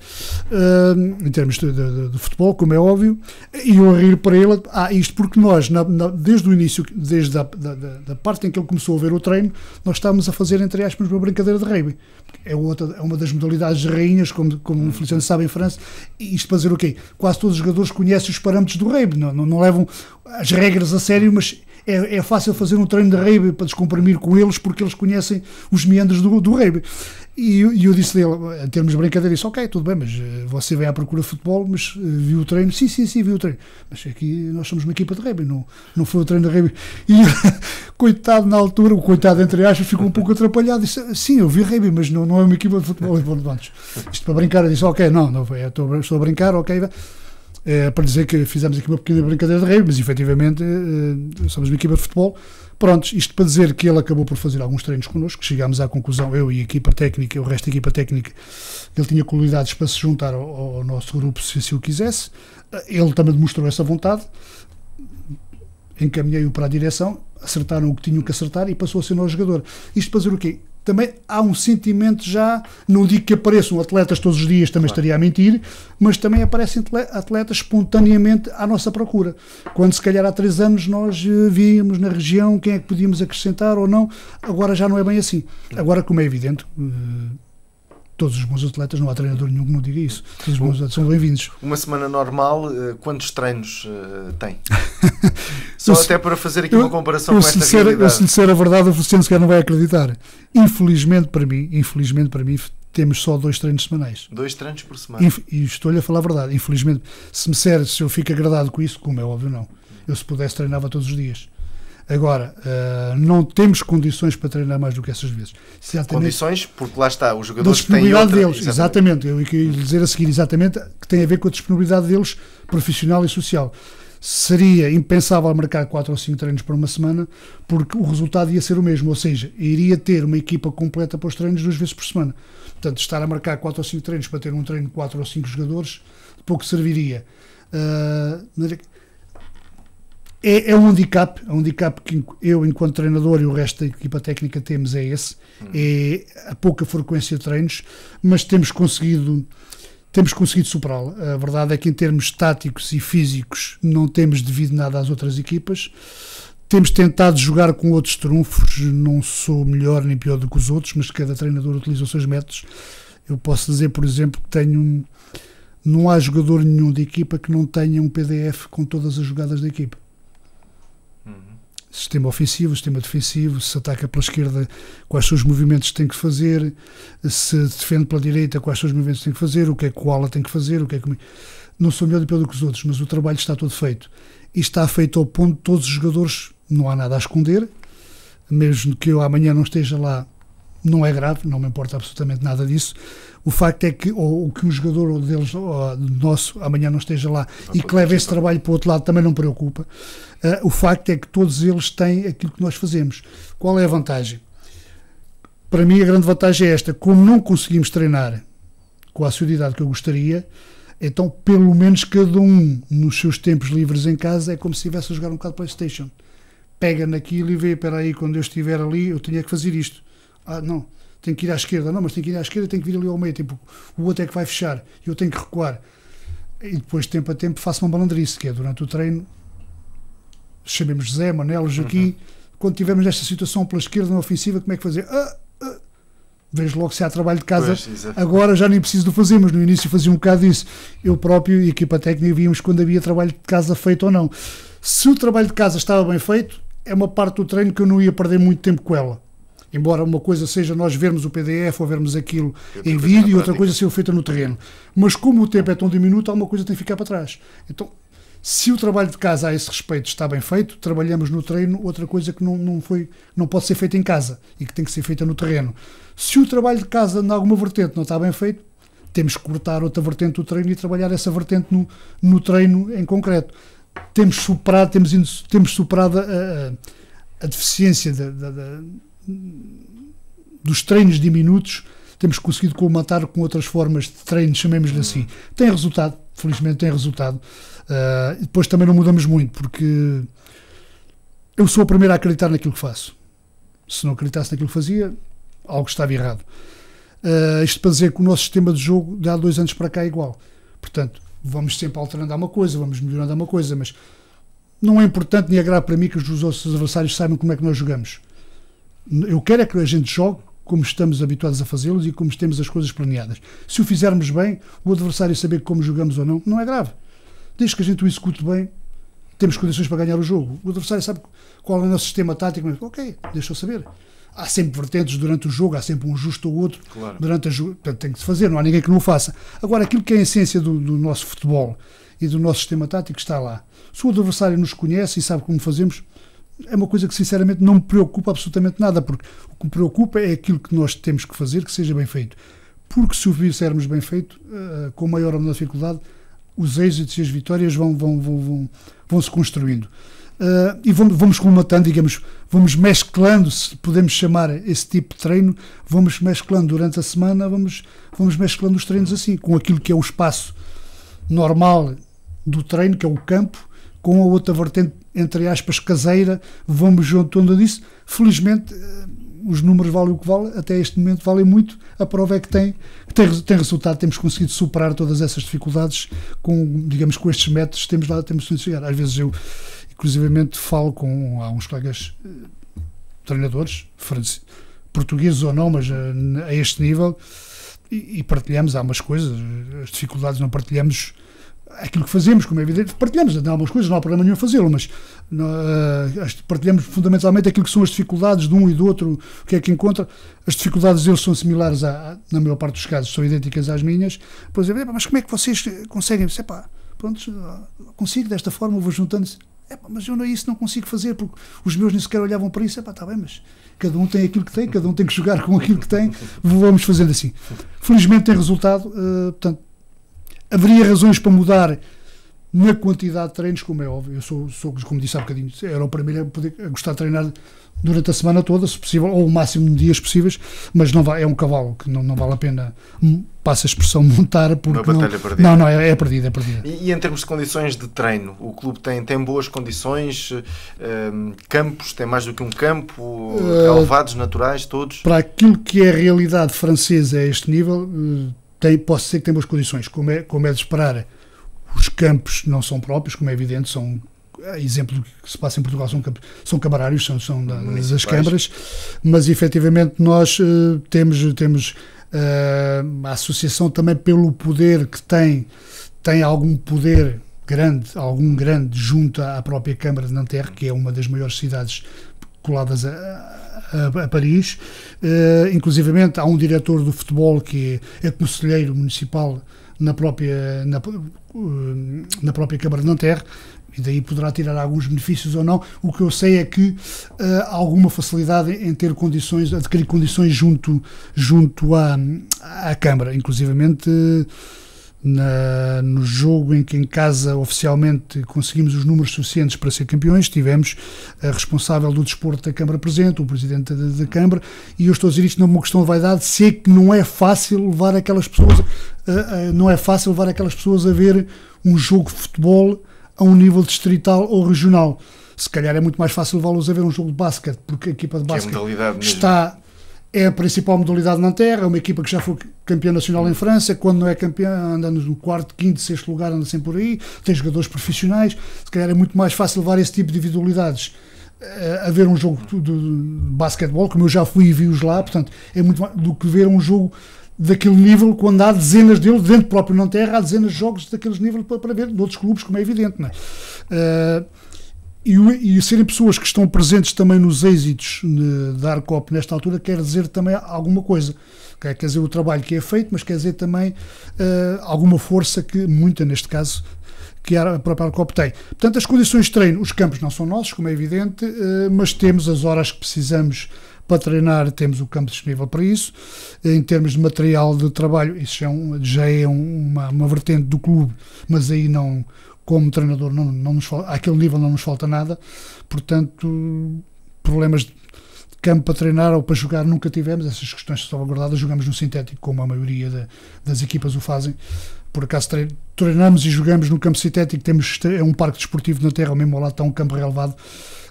em termos de futebol, como é óbvio, e eu a rir para ele, isto porque nós, desde o início, desde a parte em que ele começou a ver o treino, nós estávamos a fazer, entre aspas, uma brincadeira de rugby. É uma das modalidades de rainhas, como o Feliciano sabe, em França, e isto para dizer o quê? Quase todos os jogadores conhecem os parâmetros do rugby, não levam as regras a sério, mas é fácil fazer um treino de rugby para descomprimir com eles, porque eles conhecem os meandros do rugby. E eu disse dele, em termos de brincadeira, disse, ok, tudo bem, mas você vem à procura de futebol, mas viu o treino? Sim, viu o treino. Mas aqui nós somos uma equipa de rugby, não foi o treino de rugby. E coitado, na altura, o coitado entre aspas, ficou um pouco atrapalhado, disse, sim, eu vi rugby, mas não é uma equipa de futebol. Isto para brincar, eu disse, ok, não estou a brincar, ok, para dizer que fizemos aqui uma pequena brincadeira de rugby, mas efetivamente somos uma equipa de futebol. Prontos, isto para dizer que ele acabou por fazer alguns treinos connosco, chegámos à conclusão, eu e a equipa técnica, o resto da equipa técnica, ele tinha qualidades para se juntar ao nosso grupo se assim o quisesse. Ele também demonstrou essa vontade, encaminhei-o para a direção, acertaram o que tinham que acertar e passou a ser nosso jogador. Isto para dizer o quê? Também há um sentimento já, não digo que apareçam atletas todos os dias, também estaria a mentir, mas também aparecem atletas espontaneamente à nossa procura. Quando se calhar há 3 anos nós víamos na região quem é que podíamos acrescentar ou não, agora já não é bem assim. Agora, como é evidente, todos os bons atletas, não há treinador nenhum que não diga isso, todos os bons atletas são bem-vindos. Uma semana normal, quantos treinos tem? Só até para fazer aqui uma comparação com esta realidade. Se lhe disser a verdade, o Feliciano sequer não vai acreditar. Infelizmente para mim, temos só 2 treinos semanais. 2 treinos por semana. E estou-lhe a falar a verdade. Infelizmente, se eu fico agradado com isso, como é óbvio, não. Eu, se pudesse, treinava todos os dias. Agora, não temos condições para treinar mais do que essas vezes. Condições, porque lá está, os jogadores têm disponibilidade deles, exatamente. Eu queria dizer a seguir exatamente que tem a ver com a disponibilidade deles profissional e social. Seria impensável marcar 4 ou 5 treinos por uma semana, porque o resultado ia ser o mesmo, ou seja, iria ter uma equipa completa para os treinos 2 vezes por semana. Portanto, estar a marcar 4 ou 5 treinos para ter um treino de 4 ou 5 jogadores, pouco serviria. É um handicap que eu, enquanto treinador, e o resto da equipa técnica temos, é esse, é a pouca frequência de treinos, mas temos conseguido superá-la. A verdade é que, em termos táticos e físicos, não temos devido nada às outras equipas. Temos tentado jogar com outros trunfos, não sou melhor nem pior do que os outros, mas cada treinador utiliza os seus métodos. Eu posso dizer, por exemplo, que não há jogador nenhum de equipa que não tenha um PDF com todas as jogadas da equipa. Sistema ofensivo, sistema defensivo, se ataca pela esquerda, quais são os movimentos que tem que fazer, se defende pela direita, quais são os movimentos que tem que fazer, o que é que o ala tem que fazer, Não sou melhor do que os outros, mas o trabalho está todo feito. E está feito ao ponto de todos os jogadores, não há nada a esconder, mesmo que eu amanhã não esteja lá, não é grave, não me importa absolutamente nada disso. O facto é que, ou que um jogador deles, ou nosso, amanhã não esteja lá e que leve esse trabalho para o outro lado também não me preocupa. O facto é que todos eles têm aquilo que nós fazemos. Qual é a vantagem? Para mim a grande vantagem é esta: como não conseguimos treinar com a assiduidade que eu gostaria, então pelo menos cada um nos seus tempos livres em casa é como se estivesse a jogar um bocado de PlayStation. Pega naquilo e vê, espera aí, quando eu estiver ali eu tinha que fazer isto. Não, tenho que ir à esquerda, não, mas tenho que ir à esquerda e tenho que vir ali ao meio, tipo, o outro é que vai fechar, eu tenho que recuar. E depois, tempo a tempo, faço uma malandrice, que é durante o treino, chamemos Zé, Manelos aqui, quando tivermos esta situação pela esquerda na ofensiva, como é que fazer? Vejo logo se há trabalho de casa. Agora já nem preciso de fazer, mas no início fazia um bocado isso. Eu próprio e a equipa técnica víamos quando havia trabalho de casa feito ou não. Se o trabalho de casa estava bem feito, é uma parte do treino que eu não ia perder muito tempo com ela. Embora uma coisa seja nós vermos o PDF ou vermos aquilo em vídeo e outra coisa seja feita no terreno. Mas como o tempo é tão diminuto, alguma coisa tem que ficar para trás. Então, se o trabalho de casa a esse respeito está bem feito, trabalhamos no treino outra coisa que não pode ser feita em casa e que tem que ser feita no terreno. Se o trabalho de casa, em alguma vertente, não está bem feito, temos que cortar outra vertente do treino e trabalhar essa vertente no treino em concreto. Temos superado a deficiência dos treinos diminutos, temos conseguido colmatar com outras formas de treino, chamemos-lhe assim. Tem resultado, felizmente tem resultado. E depois também não mudamos muito, porque eu sou o primeiro a acreditar naquilo que faço. Se não acreditasse naquilo que fazia, algo estava errado. Isto para dizer que o nosso sistema de jogo de há 2 anos para cá é igual. Portanto, vamos sempre alterando alguma coisa, vamos melhorando alguma coisa, mas não é importante nem é grave para mim que os outros adversários saibam como é que nós jogamos. Eu quero é que a gente jogue como estamos habituados a fazê-los e como temos as coisas planeadas. Se o fizermos bem, o adversário saber como jogamos ou não é grave. Desde que a gente o execute bem, temos condições para ganhar o jogo. O adversário sabe qual é o nosso sistema tático, mas ok, deixa eu saber. Há sempre vertentes durante o jogo, há sempre um justo ou outro. Claro. Portanto, tem que se fazer, não há ninguém que não o faça. Agora, aquilo que é a essência do nosso futebol e do nosso sistema tático está lá. Se o adversário nos conhece e sabe como fazemos, é uma coisa que sinceramente não me preocupa absolutamente nada, porque o que me preocupa é aquilo que nós temos que fazer que seja bem feito. Porque se o fizermos bem feito, com maior ou menor dificuldade, os êxitos e as vitórias vão se construindo. E vamos colmatando, digamos, vamos mesclando, se podemos chamar esse tipo de treino, vamos mesclando durante a semana, vamos mesclando os treinos assim, com aquilo que é o espaço normal do treino, que é o campo, com a outra vertente, entre aspas, caseira, vamos juntando disso. Felizmente, os números valem o que valem, até este momento valem muito, a prova é que tem resultado, temos conseguido superar todas essas dificuldades com estes métodos, temos conseguido chegar. Às vezes eu, inclusivamente, falo com alguns colegas treinadores, portugueses ou não, mas a este nível, e partilhamos algumas coisas, as dificuldades não partilhamos aquilo que fazemos, como é evidente, partilhamos algumas coisas, não há problema nenhum fazê-lo, mas partilhamos fundamentalmente aquilo que são as dificuldades de um e do outro, o que é que encontra. As dificuldades deles são similares, na maior parte dos casos, são idênticas às minhas. Por exemplo, mas como é que vocês conseguem? Pronto, consigo desta forma, vou juntando-se. mas eu isso não consigo fazer, porque os meus nem sequer olhavam para isso. Está bem, mas cada um tem aquilo que tem, cada um tem que jogar com aquilo que tem, vamos fazendo assim. Felizmente tem resultado, portanto, haveria razões para mudar na quantidade de treinos, como é óbvio. Eu sou como disse há bocadinho, era o primeiro a gostar de treinar durante a semana toda, se possível, ou o máximo de dias possíveis, mas não é um cavalo que não vale a pena, passa a expressão, montar, porque uma batalha perdida. Não, é perdida. E em termos de condições de treino, o clube tem boas condições, campos, tem mais do que um campo, relevados naturais, todos? Para aquilo que é a realidade francesa a este nível, posso dizer que tem boas condições, como é de esperar. Os campos não são próprios, como é evidente, são exemplo do que se passa em Portugal, são camarários, são das câmaras, mas efetivamente nós temos a associação também pelo poder que tem algum poder algum grande junto à própria Câmara de Nanterre, que é uma das maiores cidades coladas a Paris. Inclusivamente há um diretor do futebol que é conselheiro municipal na própria Câmara de Nanterre, e daí poderá tirar alguns benefícios ou não. O que eu sei é que há alguma facilidade em ter condições, adquirir condições junto à Câmara. Inclusivamente no jogo em que em casa oficialmente conseguimos os números suficientes para ser campeões, tivemos a responsável do desporto da Câmara presente, o presidente da Câmara, e eu estou a dizer isto não é uma questão de vaidade, sei que não é fácil levar aquelas pessoas a ver um jogo de futebol a um nível distrital ou regional. Se calhar é muito mais fácil levá-los a ver um jogo de basquete, porque a equipa de basquete é a principal modalidade na Terra, é uma equipa que já foi campeã nacional em França, quando não é campeã anda no quarto, quinto, sexto lugar, anda sempre por aí, tem jogadores profissionais, se calhar é muito mais fácil levar esse tipo de individualidades a ver um jogo de basquetebol, como eu já fui e vi-os lá, portanto, é muito mais do que ver um jogo daquele nível, quando há dezenas deles, dentro do próprio Nanterre, há dezenas de jogos daqueles níveis para ver de outros clubes, como é evidente, não é? E serem pessoas que estão presentes também nos êxitos da ARCOP nesta altura quer dizer também alguma coisa. Quer dizer o trabalho que é feito, mas quer dizer também alguma força, muita neste caso, que a própria ARCOP tem. Portanto, as condições de treino, os campos não são nossos, como é evidente, mas temos as horas que precisamos para treinar, temos o campo disponível para isso. Em termos de material de trabalho, isso já é uma vertente do clube, mas aí não, como treinador, não nos falta, àquele nível não nos falta nada. Portanto, problemas de campo para treinar ou para jogar nunca tivemos, essas questões salvaguardadas. Jogamos no sintético, como a maioria das equipas o fazem. Por acaso treinamos e jogamos no campo sintético, é um parque desportivo na Terra, mesmo ao lado está um campo relevado,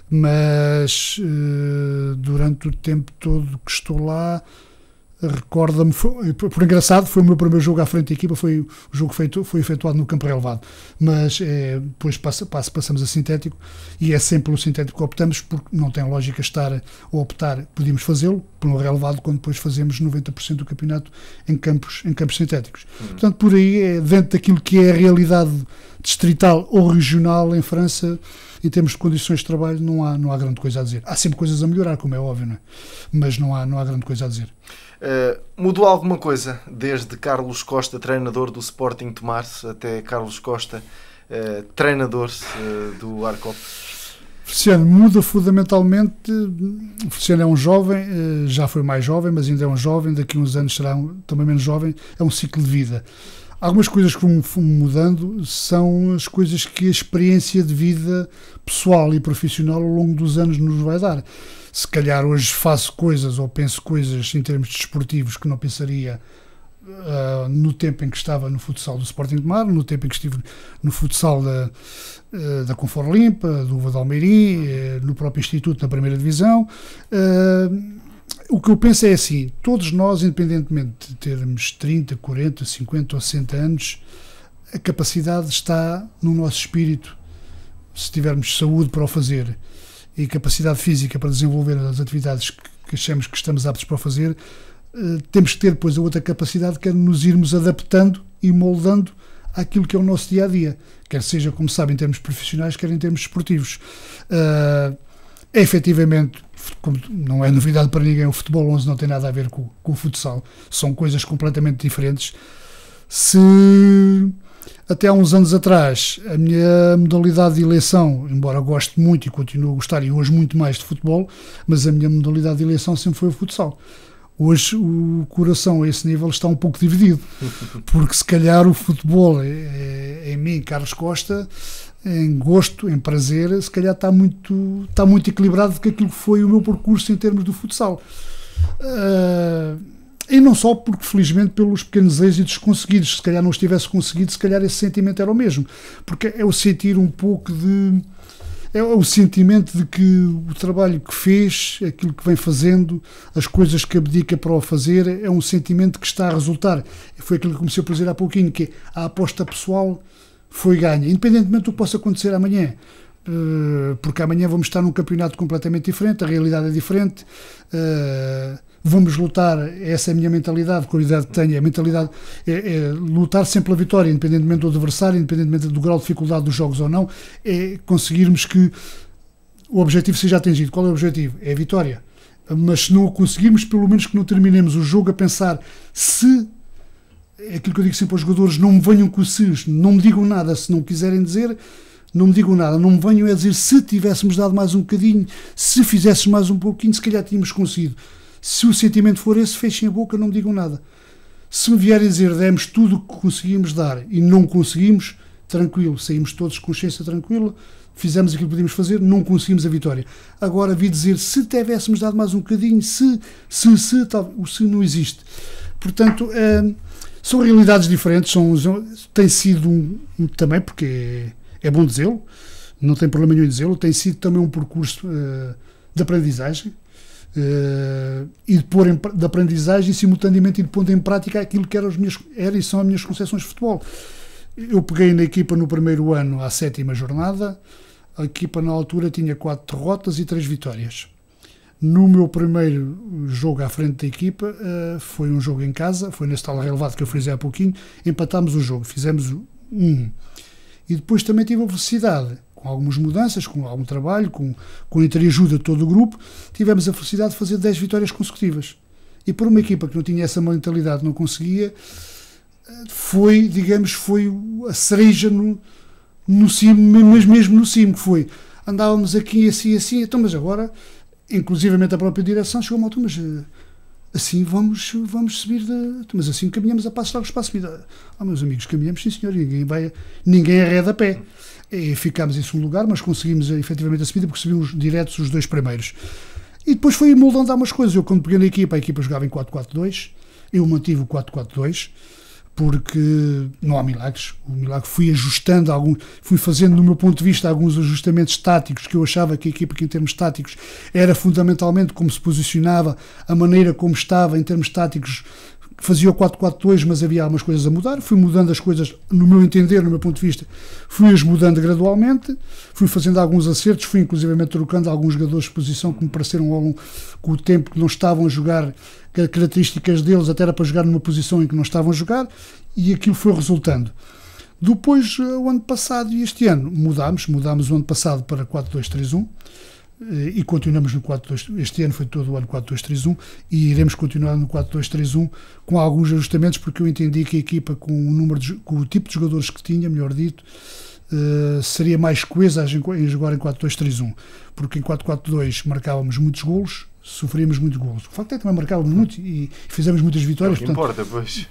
mas durante o tempo todo que estou lá, recorda-me, por engraçado, foi o meu primeiro jogo à frente da equipa, o jogo foi efetuado no campo relevado, mas depois passamos a sintético, e é sempre pelo sintético que optamos, porque não tem lógica estar a optar, podíamos fazê-lo pelo relevado quando depois fazemos 90% do campeonato em campos sintéticos. Portanto, por aí, dentro daquilo que é a realidade distrital ou regional em França, em termos de condições de trabalho, não há grande coisa a dizer. Há sempre coisas a melhorar, como é óbvio, não é? Mas não há grande coisa a dizer. Mudou alguma coisa desde Carlos Costa, treinador do Sporting de Março, até Carlos Costa, treinador do ARCOP? Feliciano muda fundamentalmente. Feliciano é um jovem, já foi mais jovem, mas ainda é um jovem, daqui a uns anos será também menos jovem, é um ciclo de vida. Algumas coisas que vão mudando são as coisas que a experiência de vida pessoal e profissional ao longo dos anos nos vai dar. Se calhar hoje faço coisas ou penso coisas em termos desportivos que não pensaria no tempo em que estava no futsal do Sporting de Mar, no tempo em que estive no futsal da Confor Limpa, do Uva de Almeirim, no próprio Instituto, na primeira divisão. O que eu penso é assim, todos nós, independentemente de termos 30, 40, 50 ou 60 anos, a capacidade está no nosso espírito, se tivermos saúde para o fazer e capacidade física para desenvolver as atividades que achamos que estamos aptos para fazer, temos que ter depois a outra capacidade, que é nos irmos adaptando e moldando àquilo que é o nosso dia-a-dia, quer seja, como sabem, em termos profissionais, quer em termos desportivos. Efetivamente, como não é novidade para ninguém, o futebol 11 não tem nada a ver com o futsal, são coisas completamente diferentes. Se Até há uns anos atrás, a minha modalidade de eleição, embora goste muito e continuo a gostar, e hoje muito mais de futebol, mas a minha modalidade de eleição sempre foi o futsal. Hoje o coração a esse nível está um pouco dividido, porque se calhar o futebol, em mim, Carlos Costa, em gosto, em prazer, se calhar está muito equilibrado com aquilo que foi o meu percurso em termos do futsal. E não só porque, felizmente, pelos pequenos êxitos conseguidos, se calhar não os tivesse conseguido, se calhar esse sentimento era o mesmo, porque é o sentir um pouco de... É o sentimento de que o trabalho que fez, aquilo que vem fazendo, as coisas que abdica para o fazer, é um sentimento que está a resultar. Foi aquilo que comecei por dizer há pouquinho, que a aposta pessoal foi ganha, independentemente do que possa acontecer amanhã. Porque amanhã vamos estar num campeonato completamente diferente, a realidade é diferente, vamos lutar, essa é a minha mentalidade, a qualidade que tenho, a mentalidade é lutar sempre pela vitória, independentemente do adversário, independentemente do grau de dificuldade dos jogos ou não, é conseguirmos que o objetivo seja atingido. Qual é o objetivo? É a vitória. Mas se não o conseguirmos, pelo menos que não terminemos o jogo a pensar se... É aquilo que eu digo sempre aos jogadores, não me venham com os, não me digam nada, se não quiserem dizer... Não me digam nada, não me venham a dizer se tivéssemos dado mais um bocadinho, se fizéssemos mais um pouquinho, se calhar tínhamos conseguido. Se o sentimento for esse, fechem a boca, não me digam nada. Se me vierem dizer demos tudo o que conseguimos dar e não conseguimos, tranquilo, saímos todos de consciência tranquila, fizemos aquilo que podíamos fazer, não conseguimos a vitória. Agora vi dizer se tivéssemos dado mais um bocadinho, tal, o se não existe. Portanto, são realidades diferentes, tem sido também, porque é bom dizê-lo, não tem problema nenhum em dizê-lo, tem sido também um percurso de aprendizagem e de aprendizagem e simultaneamente de pondo em prática aquilo que eram e são as minhas concepções de futebol. Eu peguei na equipa no primeiro ano à 7ª jornada, a equipa na altura tinha 4 derrotas e 3 vitórias. No meu primeiro jogo à frente da equipa, foi um jogo em casa, foi nesse tal relevado que eu frisei há pouquinho, empatámos o jogo, fizemos 1. E depois também tive a felicidade, com algumas mudanças, com algum trabalho, com a entreajuda de todo o grupo, tivemos a felicidade de fazer 10 vitórias consecutivas. E por uma equipa que não tinha essa mentalidade, não conseguia, foi a cereja no cimo, mas mesmo no cimo, que foi, andávamos aqui assim, então, mas agora, inclusivamente a própria direção, chegou uma altura, mas assim vamos subir, mas assim caminhamos a passos largos para a subida. Meus amigos, caminhamos, sim senhor, ninguém arreda a pé. E ficámos em segundo lugar, mas conseguimos efetivamente a subida porque subimos diretos os 2 primeiros. E depois foi moldando algumas coisas. Eu, quando peguei na equipa, a equipa jogava em 4-4-2, eu mantive o 4-4-2, porque não há milagres. O milagre fui ajustando, fui fazendo, no meu ponto de vista, alguns ajustamentos táticos que eu achava que a equipa, que em termos táticos, era fundamentalmente como se posicionava, a maneira como estava em termos táticos, fazia o 4-4-2, mas havia algumas coisas a mudar. Fui mudando as coisas, no meu entender, no meu ponto de vista, fui-as mudando gradualmente, fui fazendo alguns acertos, fui inclusivamente trocando alguns jogadores de posição que me pareceram ao longo, com o tempo que não estavam a jogar, características deles até era para jogar numa posição em que não estavam a jogar, e aquilo foi resultando. Depois, o ano passado e este ano, mudámos o ano passado para 4-2-3-1, e continuamos no 4-2, este ano foi todo o ano 4-2-3-1 e iremos continuar no 4-2-3-1 com alguns ajustamentos, porque eu entendi que a equipa com o tipo de jogadores que tinha, melhor dito, seria mais coesa em jogar em 4-2-3-1, porque em 4-4-2 marcávamos muitos golos, sofríamos muitos golos. O facto é que também marcávamos muito e fizemos muitas vitórias.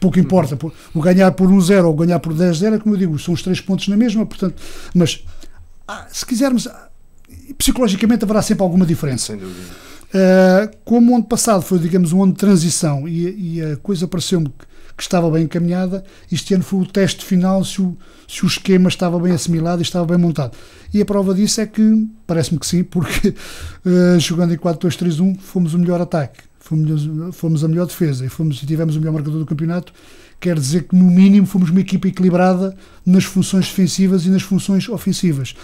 Pouco importa. O ganhar por 1-0 ou ganhar por 10-0, como eu digo, são os 3 pontos na mesma, portanto, mas se quisermos, psicologicamente haverá sempre alguma diferença. Sem dúvida. Como o ano passado foi, digamos, um ano de transição e a coisa pareceu-me que estava bem encaminhada, este ano foi o teste final se o esquema estava bem assimilado e estava bem montado. E a prova disso é que, parece-me que sim, porque jogando em 4-2-3-1 fomos o melhor ataque, fomos a melhor defesa e tivemos o melhor marcador do campeonato. Quer dizer que, no mínimo, fomos uma equipa equilibrada nas funções defensivas e nas funções ofensivas.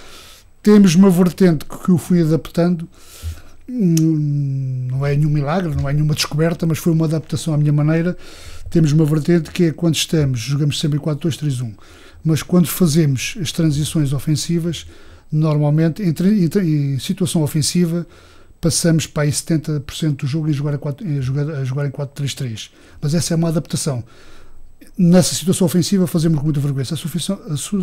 Temos uma vertente que eu fui adaptando, não é nenhum milagre, não é nenhuma descoberta, mas foi uma adaptação à minha maneira. Temos uma vertente que é quando jogamos sempre em 4-2-3-1, mas quando fazemos as transições ofensivas, normalmente em situação ofensiva passamos para aí 70% do jogo a jogar em 4-3-3, mas essa é uma adaptação. nessa situação ofensiva fazemos com muita frequência. A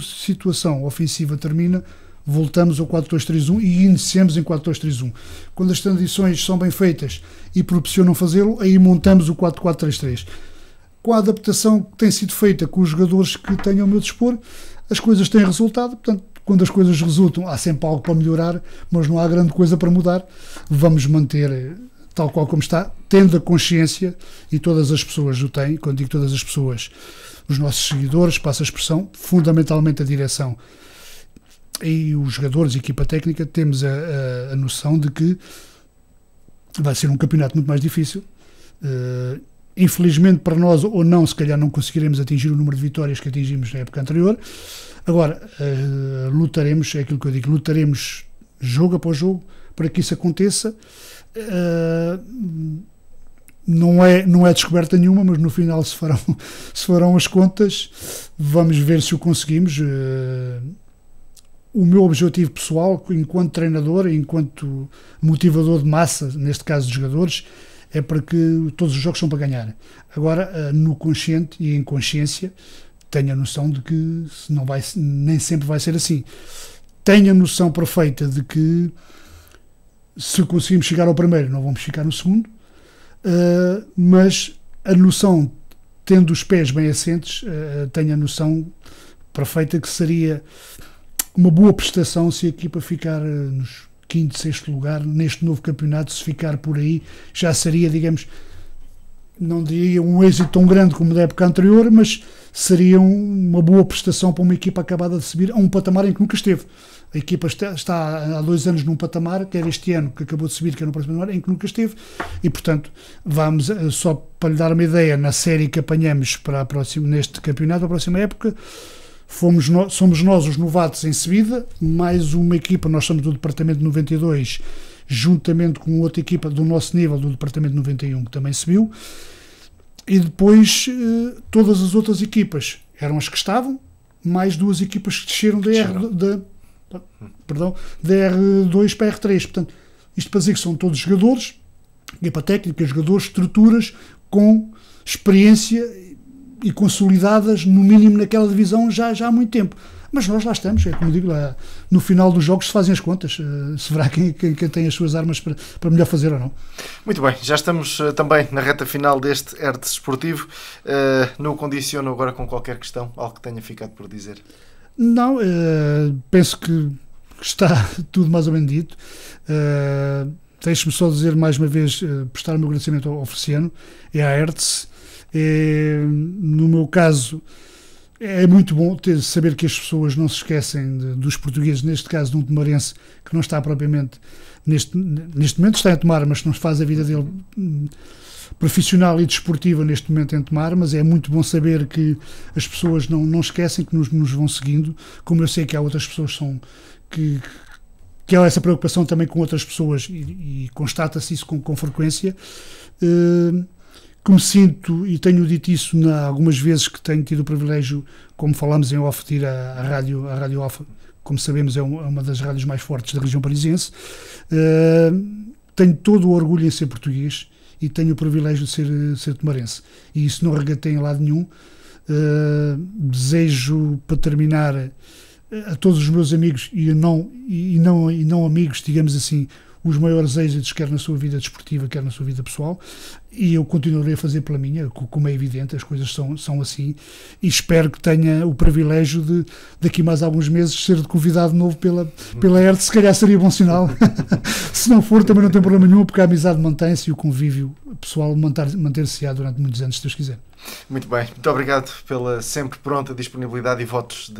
situação ofensiva termina, voltamos ao 4-2-3-1 e iniciamos em 4-2-3-1. Quando as transições são bem feitas e proporcionam fazê-lo, aí montamos o 4-4-3-3. Com a adaptação que tem sido feita com os jogadores que tenham ao meu dispor, as coisas têm resultado. Portanto, quando as coisas resultam, há sempre algo para melhorar, mas não há grande coisa para mudar. Vamos manter tal qual como está, tendo a consciência, e todas as pessoas o têm, quando digo todas as pessoas, os nossos seguidores, passa a expressão, fundamentalmente a direção e os jogadores e a equipa técnica, temos a noção de que vai ser um campeonato muito mais difícil. Infelizmente para nós, ou não, se calhar não conseguiremos atingir o número de vitórias que atingimos na época anterior. Agora, lutaremos, é aquilo que eu digo, lutaremos jogo após jogo para que isso aconteça. Não é descoberta nenhuma, mas no final se farão as contas, vamos ver se o conseguimos. O meu objetivo pessoal, enquanto treinador, enquanto motivador de massa, neste caso de jogadores, é para que todos os jogos são para ganhar. Agora, no consciente e em consciência, tenho a noção de que nem sempre vai ser assim. Tenho a noção perfeita de que se conseguimos chegar ao primeiro, não vamos ficar no segundo, mas a noção, tendo os pés bem assentes, tenho a noção perfeita que seria uma boa prestação se a equipa ficar nos quinto, sexto lugar neste novo campeonato. Se ficar por aí, já seria, digamos, não diria um êxito tão grande como da época anterior, mas seria uma boa prestação para uma equipa acabada de subir a um patamar em que nunca esteve. A equipa está há 2 anos num patamar, quer este ano que acabou de subir, quer no próximo ano, em que nunca esteve, e portanto vamos, só para lhe dar uma ideia, na série que apanhamos neste campeonato, a próxima época, somos nós os novatos em subida, mais uma equipa, nós somos do departamento 92, juntamente com outra equipa do nosso nível, do departamento 91, que também subiu, e depois todas as outras equipas eram as que estavam, mais 2 equipas que desceram da R2 para R3. Portanto, isto para dizer que são todos jogadores, equipa técnica, jogadores, estruturas com experiência e consolidadas, no mínimo naquela divisão, já há muito tempo. Mas nós lá estamos, é como digo, lá, no final dos jogos se fazem as contas, se verá quem tem as suas armas para melhor fazer ou não. Muito bem, já estamos também na reta final deste Hertz Desportivo. Não o condiciono agora com qualquer questão, algo que tenha ficado por dizer? Não, penso que está tudo mais ou menos dito. Deixe-me só dizer mais uma vez, prestar o meu agradecimento ao Feliciano e à Hertz. No meu caso, é muito bom saber que as pessoas não se esquecem dos portugueses, neste caso de um tomarense que não está propriamente neste momento está em Tomar, mas que não faz a vida dele profissional e desportiva neste momento em Tomar, mas é muito bom saber que as pessoas não esquecem, que nos vão seguindo, como eu sei que há outras pessoas que há essa preocupação também com outras pessoas e constata-se isso com frequência. Que me sinto, e tenho dito isso algumas vezes que tenho tido o privilégio, como falámos em off, de ir à Rádio Off, como sabemos é uma das rádios mais fortes da região parisiense. Tenho todo o orgulho em ser português e tenho o privilégio de ser tomarense, e isso não regatei em lado nenhum. Desejo, para terminar, a todos os meus amigos e não amigos, digamos assim, os maiores êxitos, quer na sua vida desportiva, quer na sua vida pessoal, e eu continuarei a fazer pela minha, como é evidente, as coisas são assim, e espero que tenha o privilégio de, daqui mais alguns meses, ser convidado de novo pela Hertz. Se calhar seria bom sinal. Se não for, também não tem problema nenhum, porque a amizade mantém-se e o convívio pessoal manter-se-á durante muitos anos, se Deus quiser. Muito bem, muito obrigado pela sempre pronta disponibilidade e votos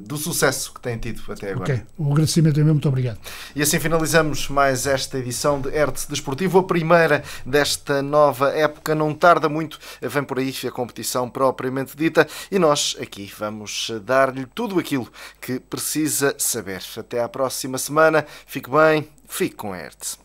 do sucesso que têm tido até agora. Ok, o agradecimento é meu, muito obrigado. E assim finalizamos mais esta edição de Hertz Desportivo, a primeira desta nova época. Não tarda muito, vem por aí a competição propriamente dita e nós aqui vamos dar-lhe tudo aquilo que precisa saber. Até à próxima semana, fique bem, fique com a Hertz.